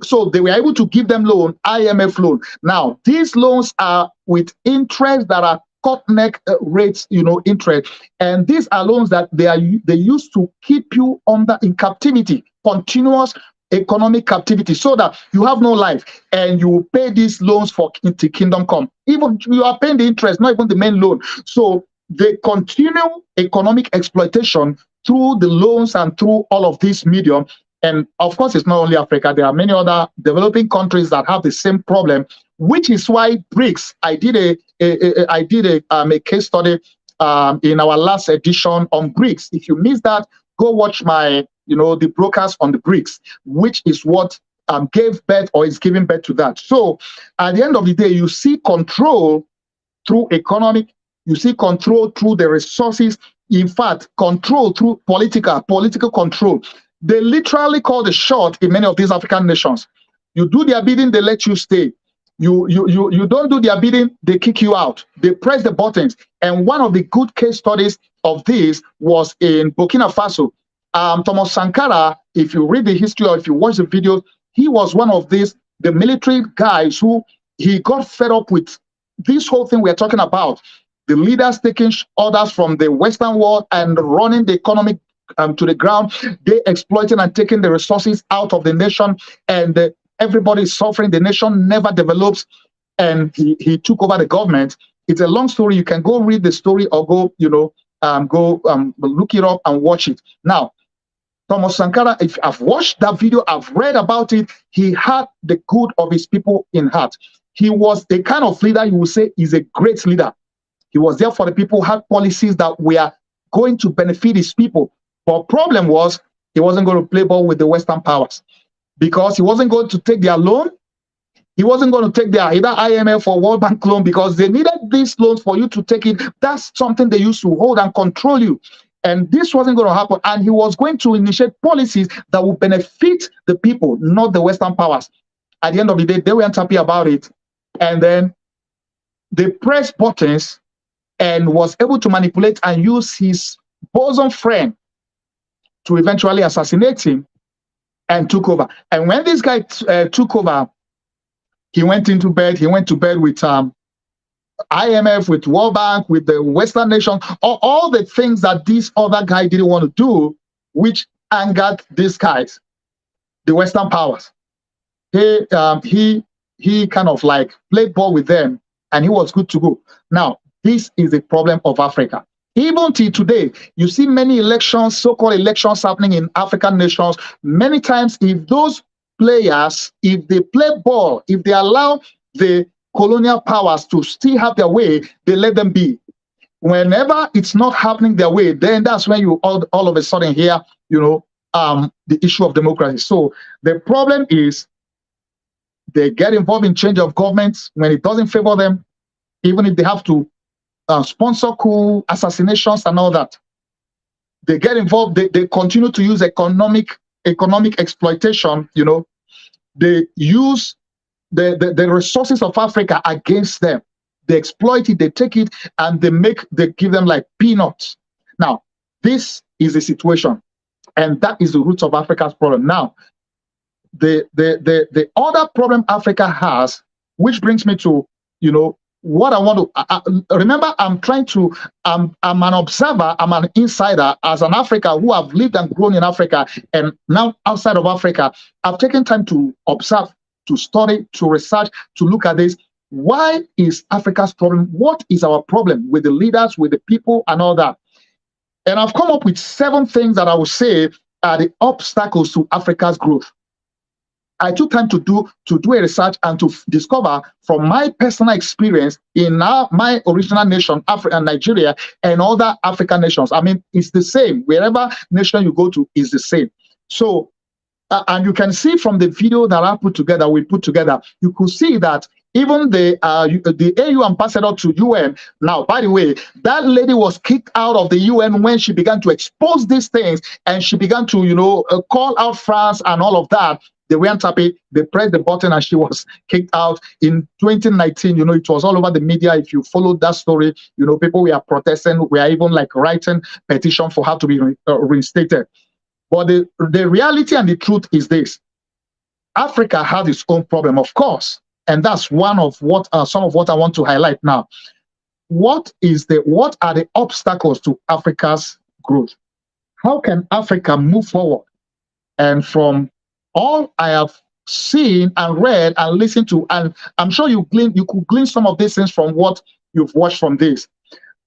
So they were able to give them loan, IMF loan. Now, these loans are with interest that are cut neck rates, interest. And these are loans that they used to keep you in captivity, continuous economic captivity, so that you have no life, and you pay these loans for into kingdom come. Even you are paying the interest, not even the main loan. So they continue economic exploitation through the loans and through all of this medium. And of course, it's not only Africa. There are many other developing countries that have the same problem, which is why BRICS. I did a case study in our last edition on BRICS. If you missed that, go watch my the broadcast on the BRICS, which is what gave birth or is giving birth to that. So at the end of the day, you see control through economic, you see control through the resources, in fact, control through political control. They literally call the shot in many of these African nations. You do their bidding, they let you stay. You don't do their bidding, they kick you out. They press the buttons. And one of the good case studies of this was in Burkina Faso. Thomas Sankara, if you read the history or if you watch the video, he was one of the military guys who he got fed up with this whole thing we're talking about. The leaders taking orders from the Western world and running the economy to the ground. They exploiting and taking the resources out of the nation, and everybody is suffering, the nation never develops, and he took over the government. It's a long story. You can go read the story or go, look it up and watch it. Now, Thomas Sankara, if I've watched that video, I've read about it. He had the good of his people in heart. He was the kind of leader you would say is a great leader. He was there for the people, had policies that were going to benefit his people. But problem was, he wasn't going to play ball with the Western powers because he wasn't going to take their loan. He wasn't going to take their either IMF or World Bank loan because they needed these loans for you to take it. That's something they used to hold and control you. And this wasn't going to happen. And he was going to initiate policies that would benefit the people, not the Western powers. At the end of the day, they weren't happy about it. And then they pressed buttons and was able to manipulate and use his bosom friend to eventually assassinate him and took over. And when this guy took over, he went into bed. He went to bed with IMF, with World Bank, with the Western nations, all the things that this other guy didn't want to do, which angered these guys, the Western powers. He kind of like played ball with them, and he was good to go. Now, this is a problem of Africa. Even till today, you see many elections, so-called elections happening in African nations. Many times, if those players, if they play ball, if they allow the colonial powers to still have their way, they let them be. Whenever it's not happening their way, then that's when you all of a sudden hear, the issue of democracy. So the problem is they get involved in change of governments when it doesn't favor them, even if they have to sponsor coup, assassinations and all that. They get involved, they continue to use economic exploitation, they use the resources of Africa against them. They exploit it, they take it, and they give them like peanuts. Now, this is the situation, and that is the root of Africa's problem. Now, the other problem Africa has, which brings me to, what I want to remember, I'm an observer, I'm an insider as an African who have lived and grown in Africa, and now outside of Africa, I've taken time to observe, to study, to research, to look at this. Why is Africa's problem? What is our problem with the leaders, with the people, and all that? And I've come up with 7 things that I would say are the obstacles to Africa's growth. I took time to do a research and to discover from my personal experience in my original nation, Africa and Nigeria, and other African nations. I mean, it's the same. Wherever nation you go to is the same. So, and you can see from the video that we put together, you could see that even the AU ambassador to UN. Now, by the way, that lady was kicked out of the UN when she began to expose these things, and she began to, call out France and all of that. They weren't happy. They pressed the button and she was kicked out. In 2019, it was all over the media. If you followed that story, people were protesting. We are even like writing petition for her to be reinstated. But the reality and the truth is this: Africa has its own problem, of course, and that's one of what some of what I want to highlight now. What are the obstacles to Africa's growth? How can Africa move forward? And from all I have seen and read and listened to, and I'm sure you could glean some of these things from what you've watched from this.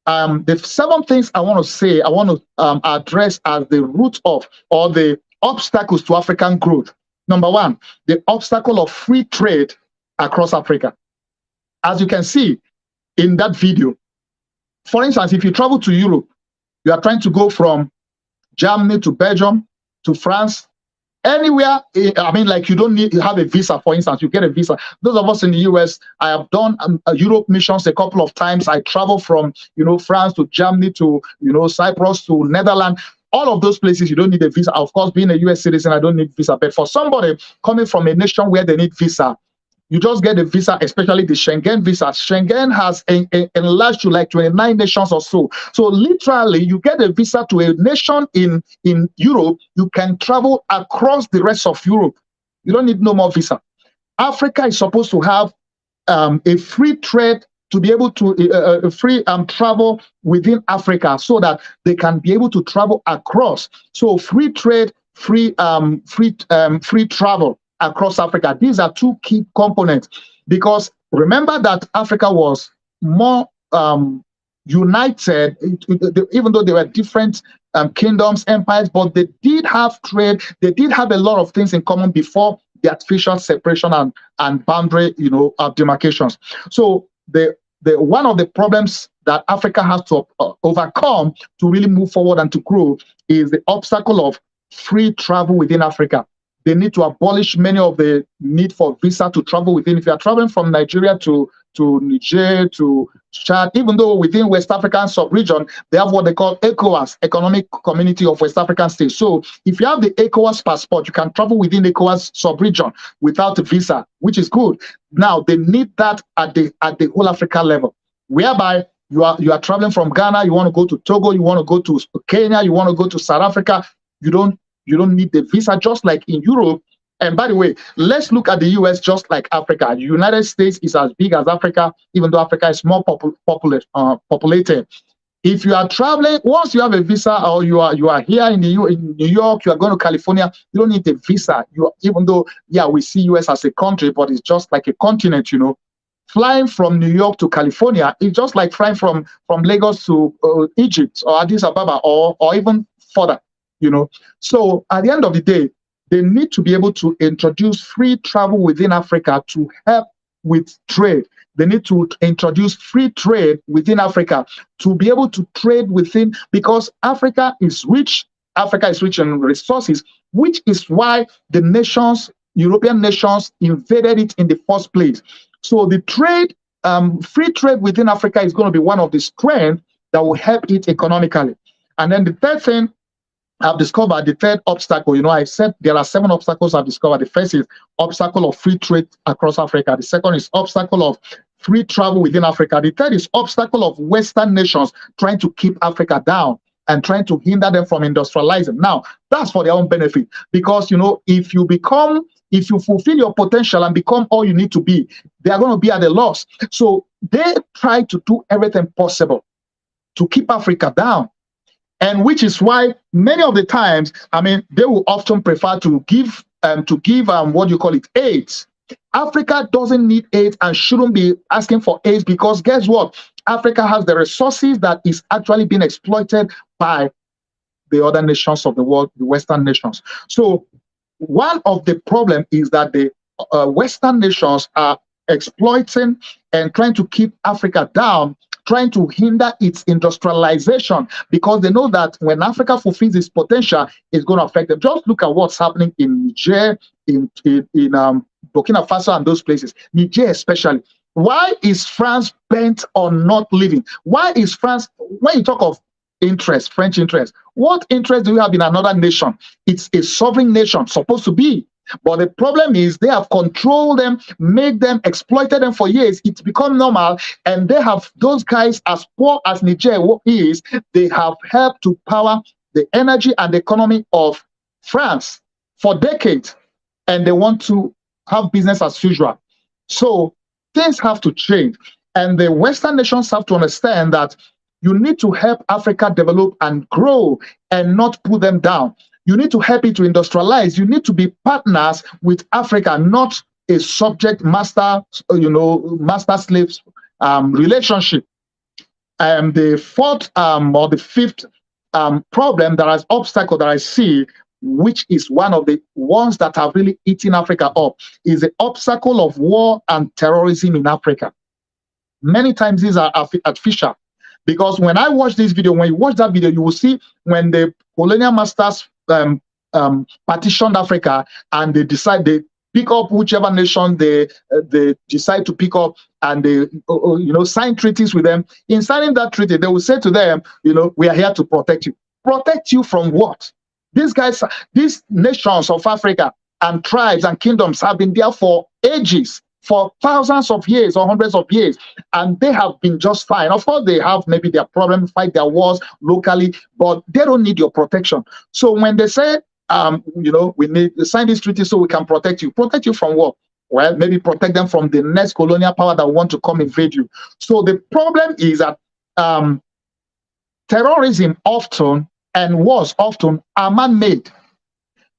The 7 things I want to address as the root of, or the obstacles to African growth. Number 1, the obstacle of free trade across Africa. As you can see in that video, for instance, if you travel to Europe, you are trying to go from Germany to Belgium to France, anywhere. I mean, like, you don't need to have a visa. For instance, you get a visa. Those of us in the US, I have done Europe missions a couple of times. I travel from, France to Germany to, Cyprus to Netherlands. All of those places, you don't need a visa. Of course, being a US citizen, I don't need visa. But for somebody coming from a nation where they need visa, you just get a visa, especially the Schengen visa. Schengen has enlarged to like 29 nations or so. So literally, you get a visa to a nation in Europe, you can travel across the rest of Europe. You don't need no more visa. Africa is supposed to have a free trade, to be able to free travel within Africa, so that they can be able to travel across. So free trade, free travel across Africa. These are two key components, because remember that Africa was more united, even though they were different kingdoms, empires, but they did have trade. They did have a lot of things in common before the artificial separation and boundary, demarcations. So the one of the problems that Africa has to overcome to really move forward and to grow is the obstacle of free travel within Africa. They need to abolish many of the need for visa to travel within. If you are traveling from Nigeria to Niger, to Chad, even though within West African sub-region, they have what they call ECOWAS, Economic Community of West African States. So if you have the ECOWAS passport, you can travel within ECOWAS sub-region without a visa, which is good. Now, they need that at the whole Africa level, whereby you are traveling from Ghana, you want to go to Togo, you want to go to Kenya, you want to go to South Africa, you don't need the visa, just like in Europe. And by the way, let's look at the US just like Africa. The United States is as big as Africa, even though Africa is more populated. If you are traveling, once you have a visa, or you are here in New York, you are going to California, you don't need a visa. Even though, yeah, we see US as a country, but it's just like a continent, Flying from New York to California is just like flying from Lagos to Egypt or Addis Ababa or even further. So at the end of the day, they need to be able to introduce free travel within Africa to help with trade. They need to introduce free trade within Africa to be able to trade within, because Africa is rich. Africa is rich in resources, which is why the nations, European nations, invaded it in the first place. So the trade, free trade within Africa is going to be one of the strengths that will help it economically. And then the third thing I've discovered, the third obstacle, I said there are 7 obstacles I've discovered. The first is obstacle of free trade across Africa. The second is obstacle of free travel within Africa. The third is obstacle of Western nations trying to keep Africa down and trying to hinder them from industrializing. Now, that's for their own benefit, because, if you fulfill your potential and become all you need to be, they are going to be at a loss. So they try to do everything possible to keep Africa down. And which is why many of the times, they will often prefer to give aid. Africa doesn't need aid and shouldn't be asking for aid, because guess what? Africa has the resources that is actually being exploited by the other nations of the world, the Western nations. So one of the problems is that the Western nations are exploiting and trying to keep Africa down, trying to hinder its industrialization, because they know that when Africa fulfills its potential, it's going to affect them. Just look at what's happening in Niger, in Burkina Faso and those places, Niger especially. Why is France bent on not leaving? Why is France, when you talk of interest, French interest, what interest do you have in another nation? It's a sovereign nation, supposed to be. But the problem is they have controlled them, made them, exploited them for years. It's become normal, and they have, those guys, as poor as Niger is, they have helped to power the energy and the economy of France for decades, and they want to have business as usual. So things have to change, and the Western nations have to understand that you need to help Africa develop and grow and not put them down. You need to help it to industrialize. You need to be partners with Africa, not a subject master, master-slave relationship. The fourth or the fifth problem, that is obstacle that I see, which is one of the ones that have really eaten Africa up, is the obstacle of war and terrorism in Africa. Many times these are artificial, because when I watch this video, when you watch that video, you will see when the colonial masters partitioned Africa, and they pick up whichever nation they decide to pick up, and they sign treaties with them. In signing that treaty, they will say to them, we are here to protect you. Protect you from what? These guys, these nations of Africa and tribes and kingdoms have been there for ages, for thousands of years or hundreds of years, and they have been just fine. Of course, they have maybe their problems, fight their wars locally, but they don't need your protection. So when they say, we need to sign this treaty so we can protect you from what? Well, maybe protect them from the next colonial power that want to come invade you. So the problem is that terrorism often and wars often are man-made.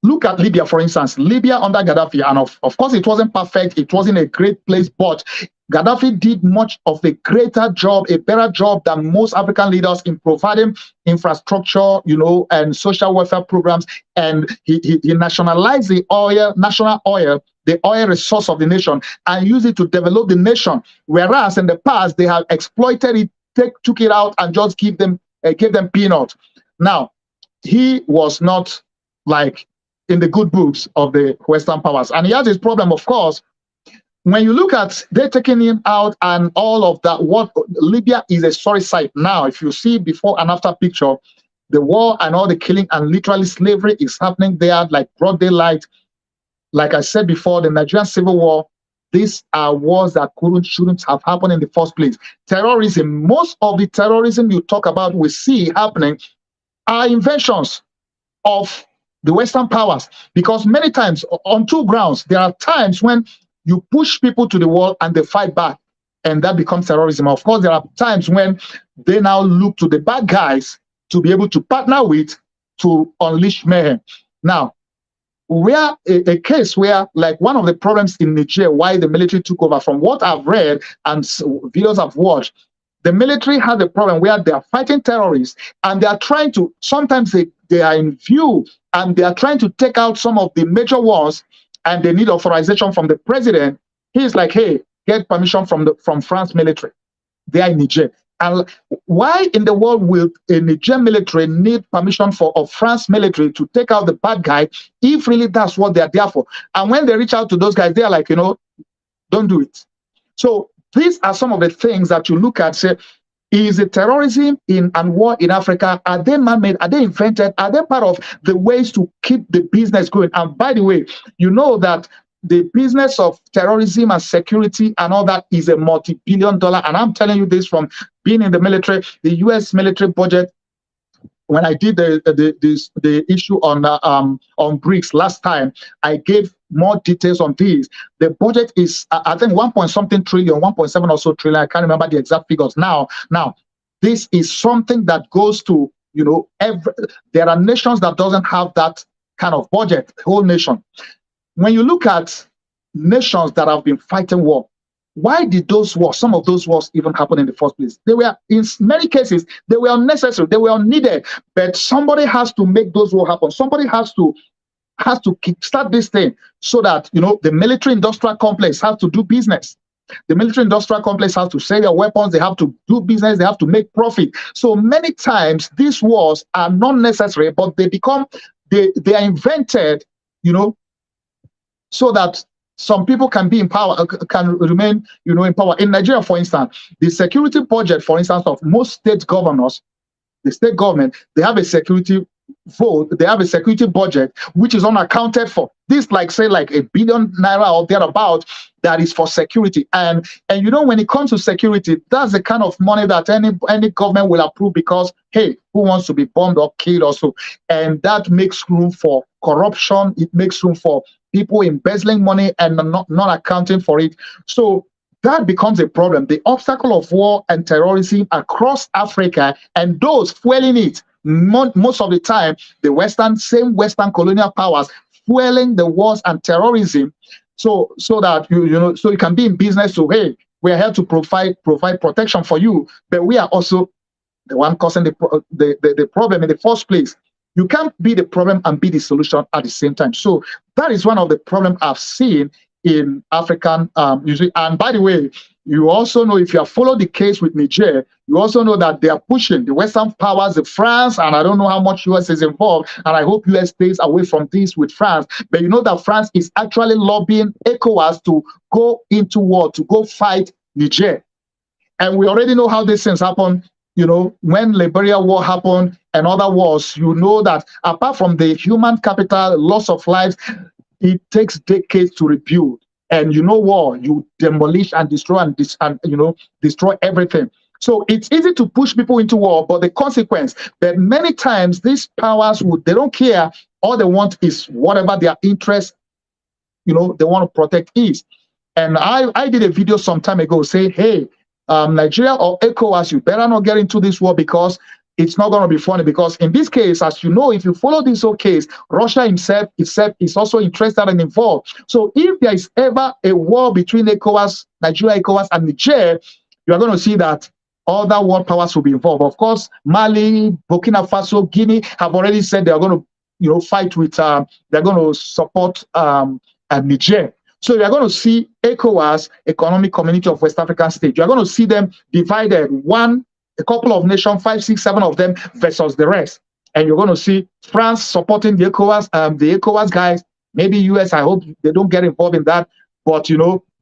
Look at Libya, for instance. Libya under Gaddafi, and of course, it wasn't perfect. It wasn't a great place, but Gaddafi did much of a greater job, a better job than most African leaders in providing infrastructure, and social welfare programs. And he nationalized the oil, national oil, the oil resource of the nation, and used it to develop the nation. Whereas in the past, they have exploited it, took it out, and just gave them peanuts. Now, he was not like in the good books of the Western powers. And he has his problem, of course. When you look at they taking him out and all of that, what Libya is a sorry sight now. If you see before and after picture, the war and all the killing and literally slavery is happening there like broad daylight. Like I said before, the Nigerian Civil War, these are wars that shouldn't have happened in the first place. Terrorism, most of the terrorism you talk about, we see happening, are inventions of the Western powers, because many times on two grounds, there are times when you push people to the wall and they fight back, and that becomes terrorism. Of course, there are times when they now look to the bad guys to be able to partner with to unleash mayhem. Now, where a case where, like, one of the problems in Niger, why the military took over, from what I've read and videos I've watched, the military had a problem where they are fighting terrorists and they are trying to, sometimes they are in view and they are trying to take out some of the major ones, and they need authorization from the president. He's like, hey, get permission from France military. They are in Niger. And why in the world will a Niger military need permission of France military to take out the bad guy if really that's what they're there for? And when they reach out to those guys, they're like, don't do it. So these are some of the things that you look at, say, is the terrorism and war in Africa, are they man-made? Are they invented? Are they part of the ways to keep the business going? And by the way, you know that the business of terrorism and security and all that is a multi-billion-dollar. And I'm telling you this from being in the military. The U.S. military budget, when I did the issue on BRICS last time, I gave more details on this. The budget is, I think, 1.something trillion, 1.7 or so trillion. I can't remember the exact figures now. Now, this is something that goes to, there are nations that doesn't have that kind of budget, whole nation. When you look at nations that have been fighting war, why did those wars, some of those wars, even happen in the first place? They were, in many cases, they were unnecessary, they were unneeded, but somebody has to make those wars happen. Somebody has to kickstart this thing so that, the military-industrial complex has to do business. The military-industrial complex has to sell their weapons, they have to do business, they have to make profit. So many times, these wars are not necessary, but they are invented, so that some people can be in power, can remain, in power. In Nigeria, for instance, the security budget, for instance, of most state governors, the state government, they have a security vote, they have a security budget which is unaccounted for. This, like, say, like $1 billion or thereabout, that is for security. And when it comes to security, that's the kind of money that any government will approve, because, hey, who wants to be bombed or killed or so? And that makes room for corruption. It makes room for people embezzling money and not accounting for it. So that becomes a problem. The obstacle of war and terrorism across Africa, and those fueling it, most of the time, the same Western colonial powers fueling the wars and terrorism, so that so you can be in business. So, hey, we are here to provide protection for you, but we are also the one causing the problem in the first place. You can't be the problem and be the solution at the same time. So that is one of the problems I've seen in African usually. And by the way, you also know, if you have followed the case with Niger, you also know that they are pushing the Western powers, the France, and I don't know how much US is involved, and I hope US stays away from this with France. But you know that France is actually lobbying ECOWAS to go into war, to go fight Niger. And we already know how these things happen. When Liberia war happened and other wars, you know that apart from the human capital, loss of lives, it takes decades to rebuild. And war, you demolish and destroy and destroy everything. So it's easy to push people into war, but the consequence that many times these powers they don't care. All they want is whatever their interest, they want to protect is. And I did a video some time ago saying, hey, Nigeria or ECOWAS, you better not get into this war, because it's not going to be funny, because in this case, as you know, if you follow this whole case, Russia himself is also interested and involved. So if there is ever a war between ECOWAS, Nigeria, ECOWAS, and Niger, you are going to see that other world powers will be involved. Of course, Mali, Burkina Faso, Guinea have already said they are going to, fight with. They're going to support Niger. So you are going to see ECOWAS, Economic Community of West African States. You are going to see them divided, a couple of nations, 5, 6, 7 of them versus the rest. And you're going to see France supporting the ECOWAS guys. Maybe US. I hope they don't get involved in that. But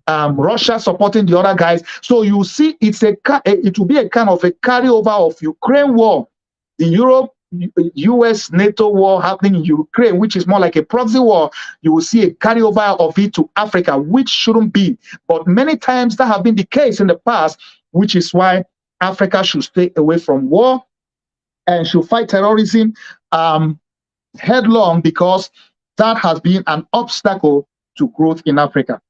Russia supporting the other guys. So you see, it will be a kind of a carryover of Ukraine war, the US NATO war happening in Ukraine, which is more like a proxy war. You will see a carryover of it to Africa, which shouldn't be. But many times that have been the case in the past, which is why Africa should stay away from war and should fight terrorism headlong, because that has been an obstacle to growth in Africa.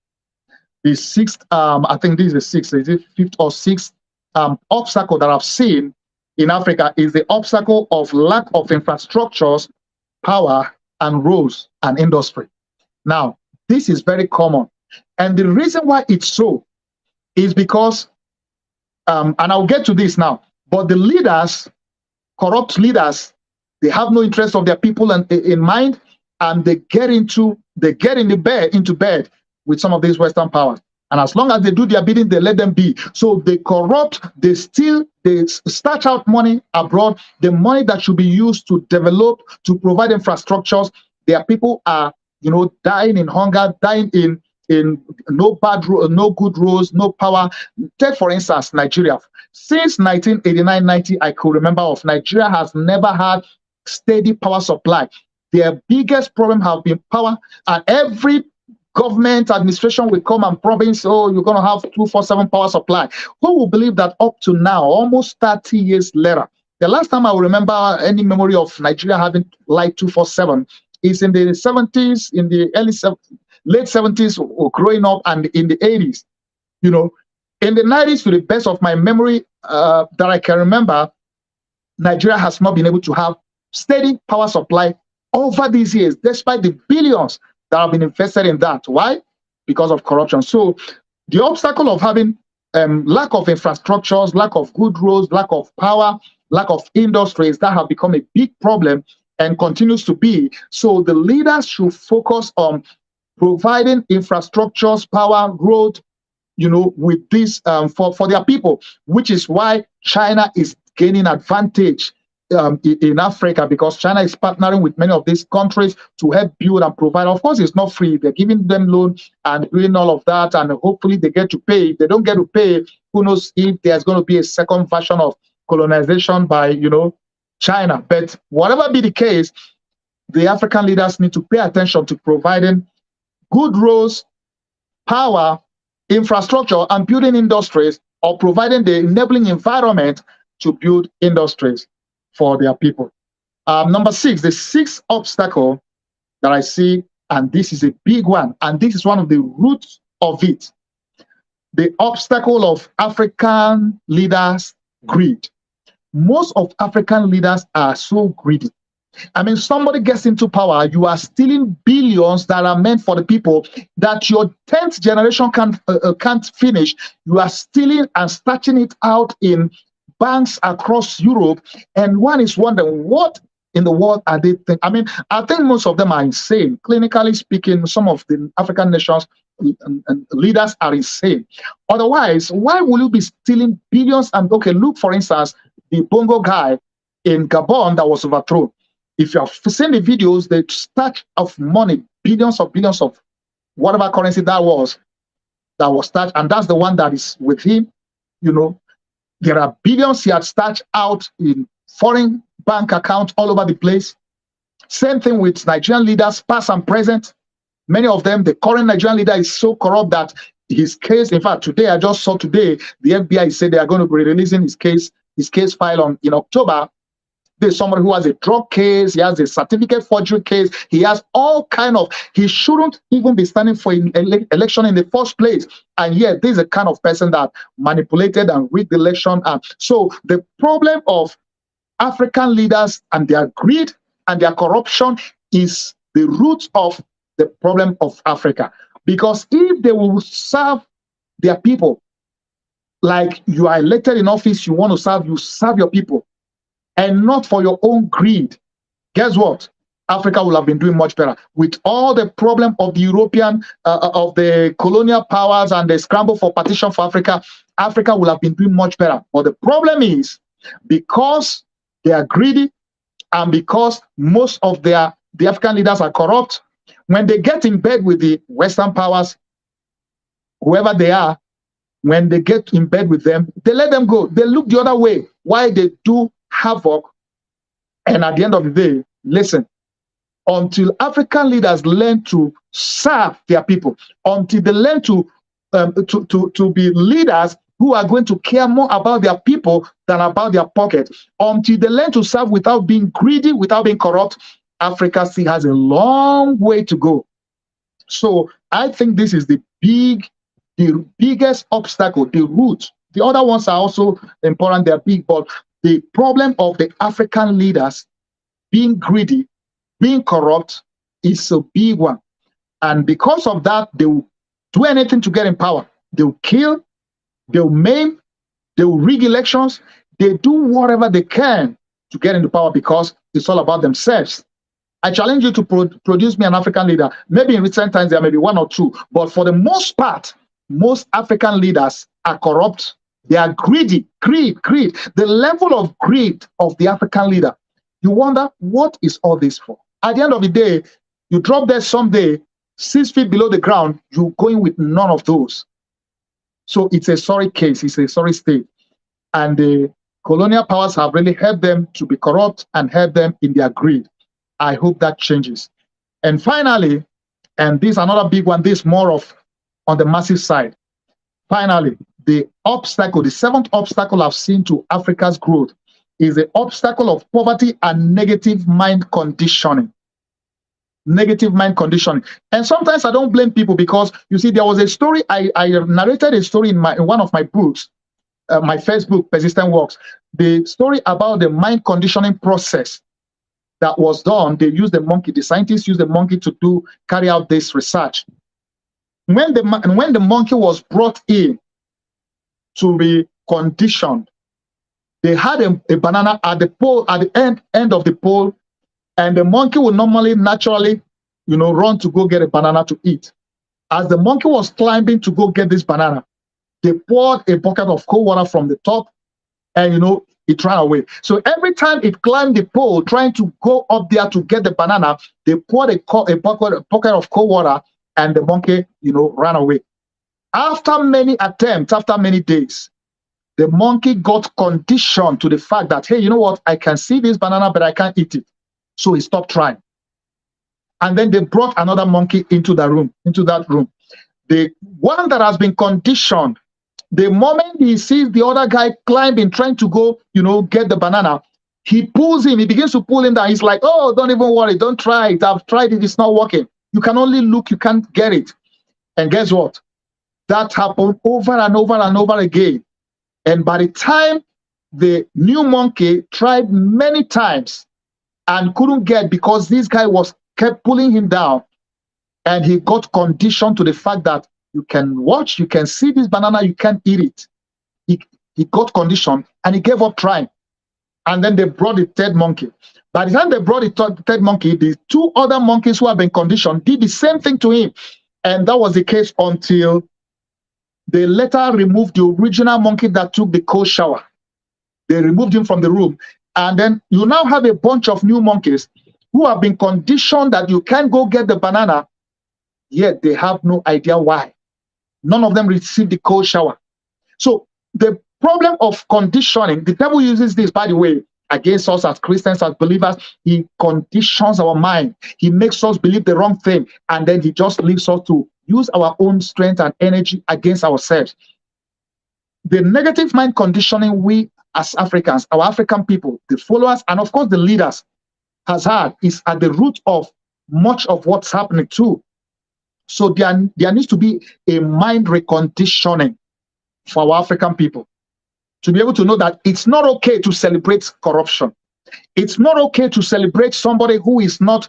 The sixth, I think this is the sixth, is it fifth or sixth obstacle that I've seen in Africa is the obstacle of lack of infrastructures, power, and roads and industry. Now, this is very common. And the reason why it's so is because, and I'll get to this now, but the leaders, corrupt leaders, they have no interest of their people in mind, and they get into bed with some of these Western powers. And as long as they do their bidding, they let them be. So they corrupt, they steal, they starch out money abroad, the money that should be used to develop, to provide infrastructures. Their people are, dying in hunger, dying in no good roads, no power. Take, for instance, Nigeria. Since 1989-90, I could remember of Nigeria has never had steady power supply. Their biggest problem have been power, and every government administration will come and promise, oh, you're going to have 24/7 power supply. Who will believe that up to now, almost 30 years later, the last time I will remember any memory of Nigeria having light 24/7 is in the 70s, in the late 70s, or growing up, and in the 80s. In the 90s, to the best of my memory that I can remember, Nigeria has not been able to have steady power supply over these years, despite the billions that have been invested in that. Why? Because of corruption. So the obstacle of having lack of infrastructures, lack of good roads, lack of power, lack of industries, that have become a big problem and continues to be. So the leaders should focus on providing infrastructures, power, road, with this for their people, which is why China is gaining advantage in Africa, because China is partnering with many of these countries to help build and provide. Of course, it's not free. They're giving them loan and doing all of that, and hopefully they get to pay. If they don't get to pay, who knows if there's going to be a second version of colonization by, China. But whatever be the case, the African leaders need to pay attention to providing good roads, power, infrastructure, and building industries, or providing the enabling environment to build industries for their people. Number 6, the sixth obstacle that I see, and this is a big one, and this is one of the roots of it, the obstacle of African leaders' greed. Most of African leaders are so greedy. I mean, somebody gets into power, you are stealing billions that are meant for the people that your 10th generation can't finish. You are stealing and starching it out in banks across Europe, and one is wondering, what in the world are they thinking? I mean, I think most of them are insane. Clinically speaking, some of the African nations and leaders are insane. Otherwise, why will you be stealing billions? And okay, look, for instance, the Bongo guy in Gabon that was overthrown. If you have seen the videos, the stack of money, billions of whatever currency that was stacked, and that's the one that is with him. There are billions he had stashed out in foreign bank accounts all over the place. Same thing with Nigerian leaders, past and present. Many of them, the current Nigerian leader is so corrupt that his case, in fact, I just saw today, the FBI said they are going to be releasing his case file in October. There's somebody who has a drug case, he has a certificate forgery case, he has all kind of, he shouldn't even be standing for an election in the first place. And yet, this is a kind of person that manipulated and rigged the election. So the problem of African leaders and their greed and their corruption is the root of the problem of Africa. Because if they will serve their people, like you are elected in office, you want to serve, you serve your people, and not for your own greed, guess what? Africa will have been doing much better. With all the problem of the European, of the colonial powers and the scramble for partition for Africa, Africa will have been doing much better. But the problem is, because they are greedy and because most of the African leaders are corrupt, when they get in bed with the Western powers, whoever they are, when they get in bed with them, they let them go. They look the other way while they do havoc. And at the end of the day, listen, until African leaders learn to serve their people, until they learn to be leaders who are going to care more about their people than about their pocket, until they learn to serve without being greedy, without being corrupt, Africa still has a long way to go. So I think this is the biggest obstacle, the root. The other ones are also important, they're big, but the problem of the African leaders being greedy, being corrupt is a big one. And because of that, they will do anything to get in power. They'll kill, they'll maim, they'll rig elections, they do whatever they can to get into power because it's all about themselves. I challenge you to produce me an African leader. Maybe in recent times there may be one or two, but for the most part, most African leaders are corrupt. They are greedy, greed. The level of greed of the African leader, you wonder, what is all this for? At the end of the day, you drop there someday, 6 feet below the ground, you're going with none of those. So it's a sorry case, it's a sorry state. And the colonial powers have really helped them to be corrupt and helped them in their greed. I hope that changes. And finally, and this is another big one, this more of on the massive side. Finally, the obstacle, the seventh obstacle I've seen to Africa's growth is the obstacle of poverty and negative mind conditioning. Negative mind conditioning. And sometimes I don't blame people because, you see, there was a story, I narrated a story in one of my books, my first book, Persistent Works, the story about the mind conditioning process that was done. They used the monkey, the scientists used the monkey to carry out this research. When the monkey was brought in to be conditioned, they had a banana at the pole, at the end of the pole, and the monkey would normally, naturally, run to go get a banana to eat. As the monkey was climbing to go get this banana, they poured a bucket of cold water from the top, and it ran away. So every time it climbed the pole, trying to go up there to get the banana, they poured a bucket of cold water, and the monkey, ran away. After many attempts, after many days, the monkey got conditioned to the fact that, hey, you know what? I can see this banana, but I can't eat it. So he stopped trying. And then they brought another monkey into that room. The one that has been conditioned, the moment he sees the other guy climbing, trying to go, get the banana, he pulls him. He begins to pull him down. He's like, oh, don't even worry. Don't try it. I've tried it. It's not working. You can only look. You can't get it. And guess what? That happened over and over and over again. And by the time the new monkey tried many times and couldn't get, because this guy kept pulling him down, and he got conditioned to the fact that you can watch, you can see this banana, you can't eat it. He got conditioned and he gave up trying. And then they brought the third monkey. By the time they brought the third monkey, the two other monkeys who have been conditioned did the same thing to him. And that was the case until they later removed the original monkey that took the cold shower. They removed him from the room. And then you now have a bunch of new monkeys who have been conditioned that you can't go get the banana, yet they have no idea why. None of them received the cold shower. So the problem of conditioning, the devil uses this, by the way, against us as Christians, as believers. He conditions our mind. He makes us believe the wrong thing, and then he just leaves us to use our own strength and energy against ourselves. The negative mind conditioning we as Africans, our African people, the followers, and of course the leaders has had, is at the root of much of what's happening too. So there needs to be a mind reconditioning for our African people to be able to know that it's not okay to celebrate corruption. It's not okay to celebrate somebody who is not,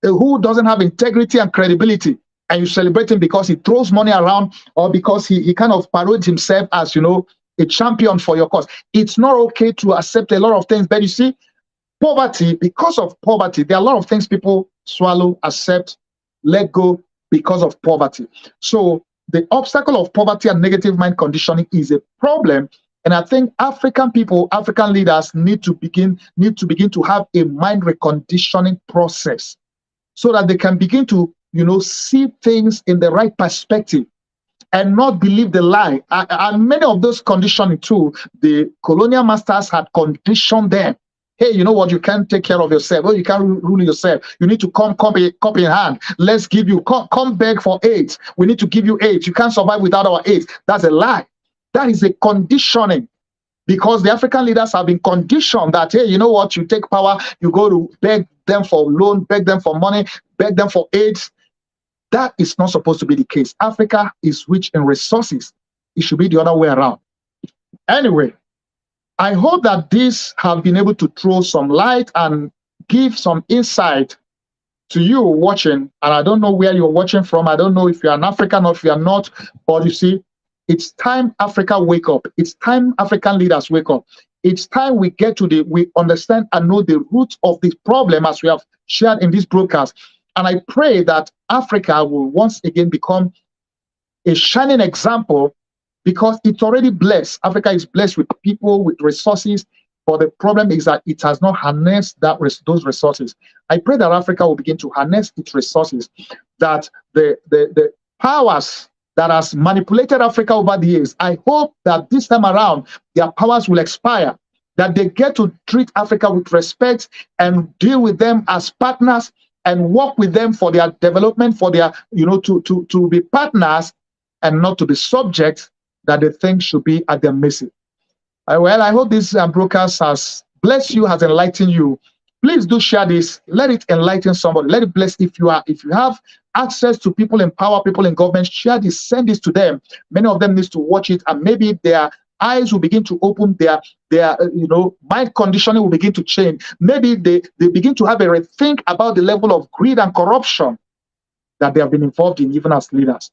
who doesn't have integrity and credibility, and you celebrate him because he throws money around, or because he kind of parades himself as, you know, a champion for your cause. It's not okay to accept a lot of things. But you see, poverty, because of poverty, there are a lot of things people swallow, accept, let go because of poverty. So the obstacle of poverty and negative mind conditioning is a problem. And I think African people, African leaders need to begin to have a mind reconditioning process, so that they can begin to, you know, see things in the right perspective and not believe the lie. And many of those conditioning too, the colonial masters had conditioned them. Hey, you know what? You can't take care of yourself. Oh, you can't rule yourself. You need to come in hand. Let's give you, come beg for aid. We need to give you aid. You can't survive without our aid. That's a lie. That is a conditioning, because the African leaders have been conditioned that, hey, you know what? You take power, you go to beg them for loan, beg them for money, beg them for aid. That is not supposed to be the case. Africa is rich in resources. It should be the other way around. Anyway, I hope that this have been able to throw some light and give some insight to you watching. And I don't know where you're watching from. I don't know if you're an African or if you're not. But you see, it's time Africa wake up. It's time African leaders wake up. It's time we we understand and know the root of this problem, as we have shared in this broadcast. And I pray that Africa will once again become a shining example, because it's already blessed. Africa is blessed with people, with resources, but the problem is that it has not harnessed those resources. I pray that Africa will begin to harness its resources, that the powers that has manipulated Africa over the years, I hope that this time around, their powers will expire, that they get to treat Africa with respect and deal with them as partners and work with them for their development, for their, you know, to be partners and not to be subjects that they think should be at their mercy. Well, I hope this broadcast has blessed you, has enlightened you. Please do share this. Let it enlighten somebody. Let it bless. If you have access to people in power, people in government, share this, send this to them. Many of them need to watch it, and maybe their eyes will begin to open, their you know, mind conditioning will begin to change. Maybe they begin to have a rethink about the level of greed and corruption that they have been involved in, even as leaders.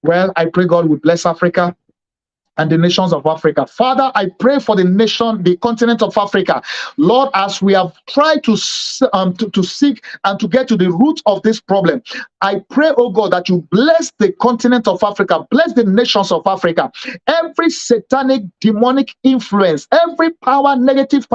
Well, I pray God will bless Africa and the nations of Africa. Father, I pray for the nation, the continent of Africa. Lord, as we have tried to seek and to get to the root of this problem, I pray, oh God, that you bless the continent of Africa, bless the nations of Africa. Every satanic, demonic influence, every power, negative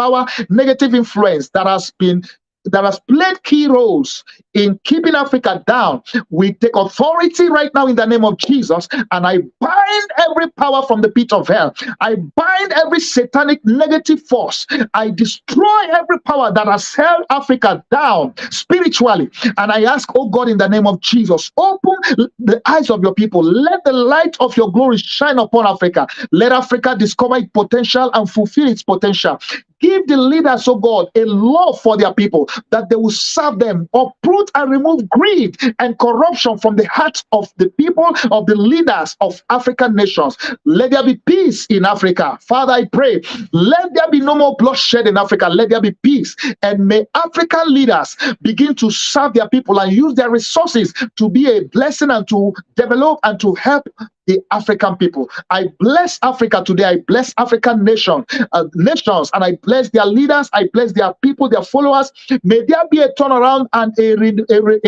influence that has played key roles in keeping Africa down, we take authority right now in the name of Jesus, and I bind every power from the pit of hell. I bind every satanic negative force. I destroy every power that has held Africa down spiritually. And I ask, oh God, in the name of Jesus, open the eyes of your people. Let the light of your glory shine upon Africa. Let Africa discover its potential and fulfill its potential. Give the leaders, oh God, a love for their people, that they will serve them, uproot and remove greed and corruption from the hearts of the people, of the leaders of African nations. Let there be peace in Africa. Father, I pray, let there be no more bloodshed in Africa. Let there be peace. And may African leaders begin to serve their people and use their resources to be a blessing and to develop and to help the African people. I bless Africa today. I bless African nations, and I bless their leaders. I bless their people, their followers. May there be a turnaround and a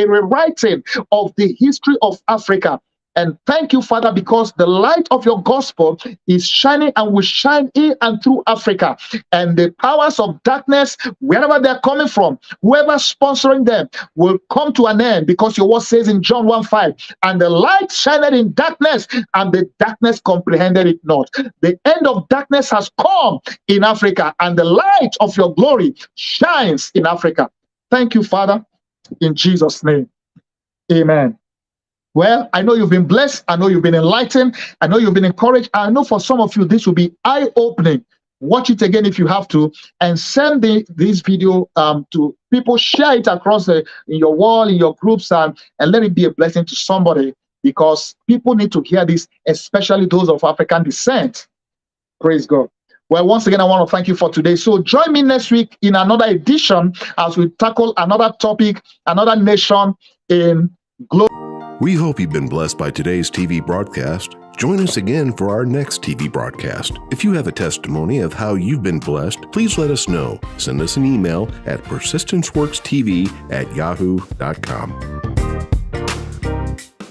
rewriting of the history of Africa. And thank you, Father, because the light of your gospel is shining and will shine in and through Africa. And the powers of darkness, wherever they're coming from, whoever's sponsoring them, will come to an end, because your word says in John 1:5, and the light shined in darkness, and the darkness comprehended it not. The end of darkness has come in Africa, and the light of your glory shines in Africa. Thank you, Father, in Jesus' name. Amen. Well, I know you've been blessed. I know you've been enlightened. I know you've been encouraged. I know for some of you, this will be eye-opening. Watch it again if you have to, and send this video to people. Share it across in your wall, in your groups, and let it be a blessing to somebody, because people need to hear this, especially those of African descent. Praise God. Well, once again, I want to thank you for today. So join me next week in another edition as we tackle another topic, another nation in glory. We hope you've been blessed by today's TV broadcast. Join us again for our next TV broadcast. If you have a testimony of how you've been blessed, please let us know. Send us an email at persistenceworkstv@yahoo.com.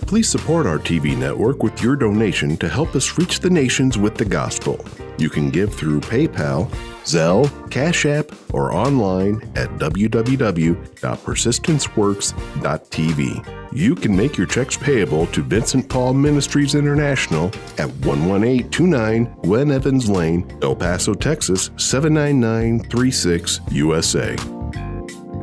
Please support our TV network with your donation to help us reach the nations with the gospel. You can give through PayPal, Zelle, Cash App, or online at www.persistenceworks.tv. You can make your checks payable to Vincent Paul Ministries International at 11829 Gwen Evans Lane, El Paso, Texas 79936, USA.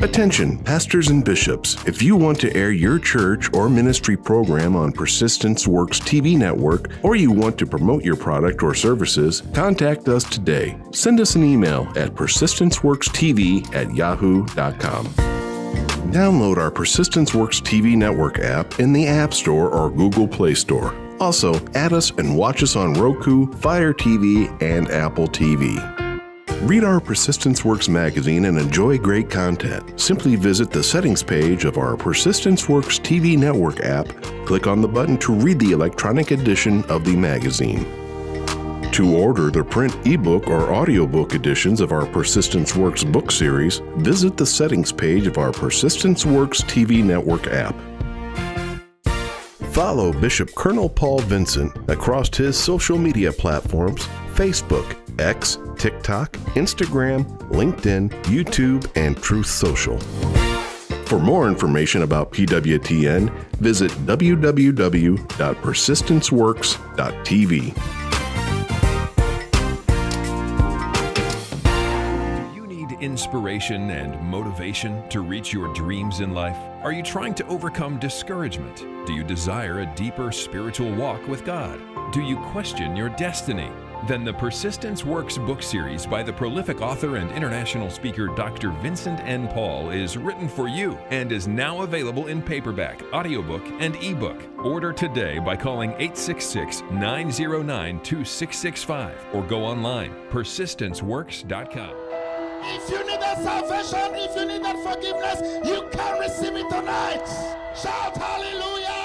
Attention, pastors and bishops. If you want to air your church or ministry program on Persistence Works TV network, or you want to promote your product or services, contact us today. Send us an email at persistenceworkstv@yahoo.com. Download our Persistence Works TV network app in the App Store or Google Play Store. Also, add us and watch us on Roku, Fire TV, and Apple TV. Read our Persistence Works magazine and enjoy great content. Simply visit the settings page of our Persistence Works TV network app, click on the button to read the electronic edition of the magazine. To order the print ebook or audiobook editions of our Persistence Works book series, visit the settings page of our Persistence Works TV network app. Follow Bishop Colonel Paul Vincent across his social media platforms: Facebook, X, TikTok, Instagram, LinkedIn, YouTube, and Truth Social. For more information about PWTN, visit www.persistenceworks.tv. Inspiration and motivation to reach your dreams in life? Are you trying to overcome discouragement? Do you desire a deeper spiritual walk with God? Do you question your destiny? Then the Persistence Works book series by the prolific author and international speaker Dr. Vincent N. Paul is written for you and is now available in paperback, audiobook, and ebook. Order today by calling 866-909-2665 or go online, persistenceworks.com. If you need that salvation, if you need that forgiveness, you can receive it tonight. Shout hallelujah.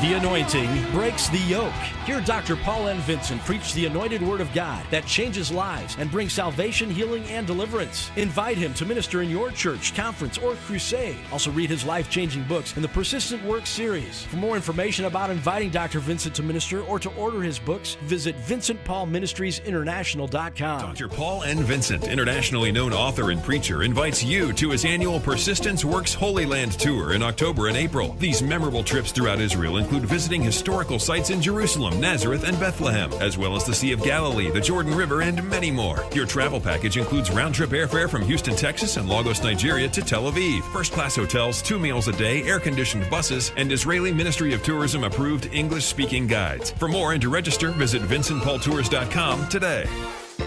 The anointing breaks the yoke. Hear Dr. Paul N. Vincent preach the anointed word of God that changes lives and brings salvation, healing, and deliverance. Invite him to minister in your church, conference, or crusade. Also read his life-changing books in the Persistent Works series. For more information about inviting Dr. Vincent to minister or to order his books, visit VincentPaulMinistriesInternational.com. Dr. Paul N. Vincent, internationally known author and preacher, invites you to his annual Persistence Works Holy Land Tour in October and April. These memorable trips throughout Israel include visiting historical sites in Jerusalem, Nazareth, and Bethlehem, as well as the Sea of Galilee, the Jordan River, and many more. Your travel package includes round-trip airfare from Houston, Texas, and Lagos, Nigeria to Tel Aviv, first-class hotels, 2 meals a day, air-conditioned buses, and Israeli Ministry of Tourism approved English-speaking guides. For more and to register, visit VincentPaulTours.com today.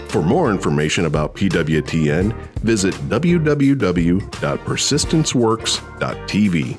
For more information about PWTN, visit www.persistenceworks.tv.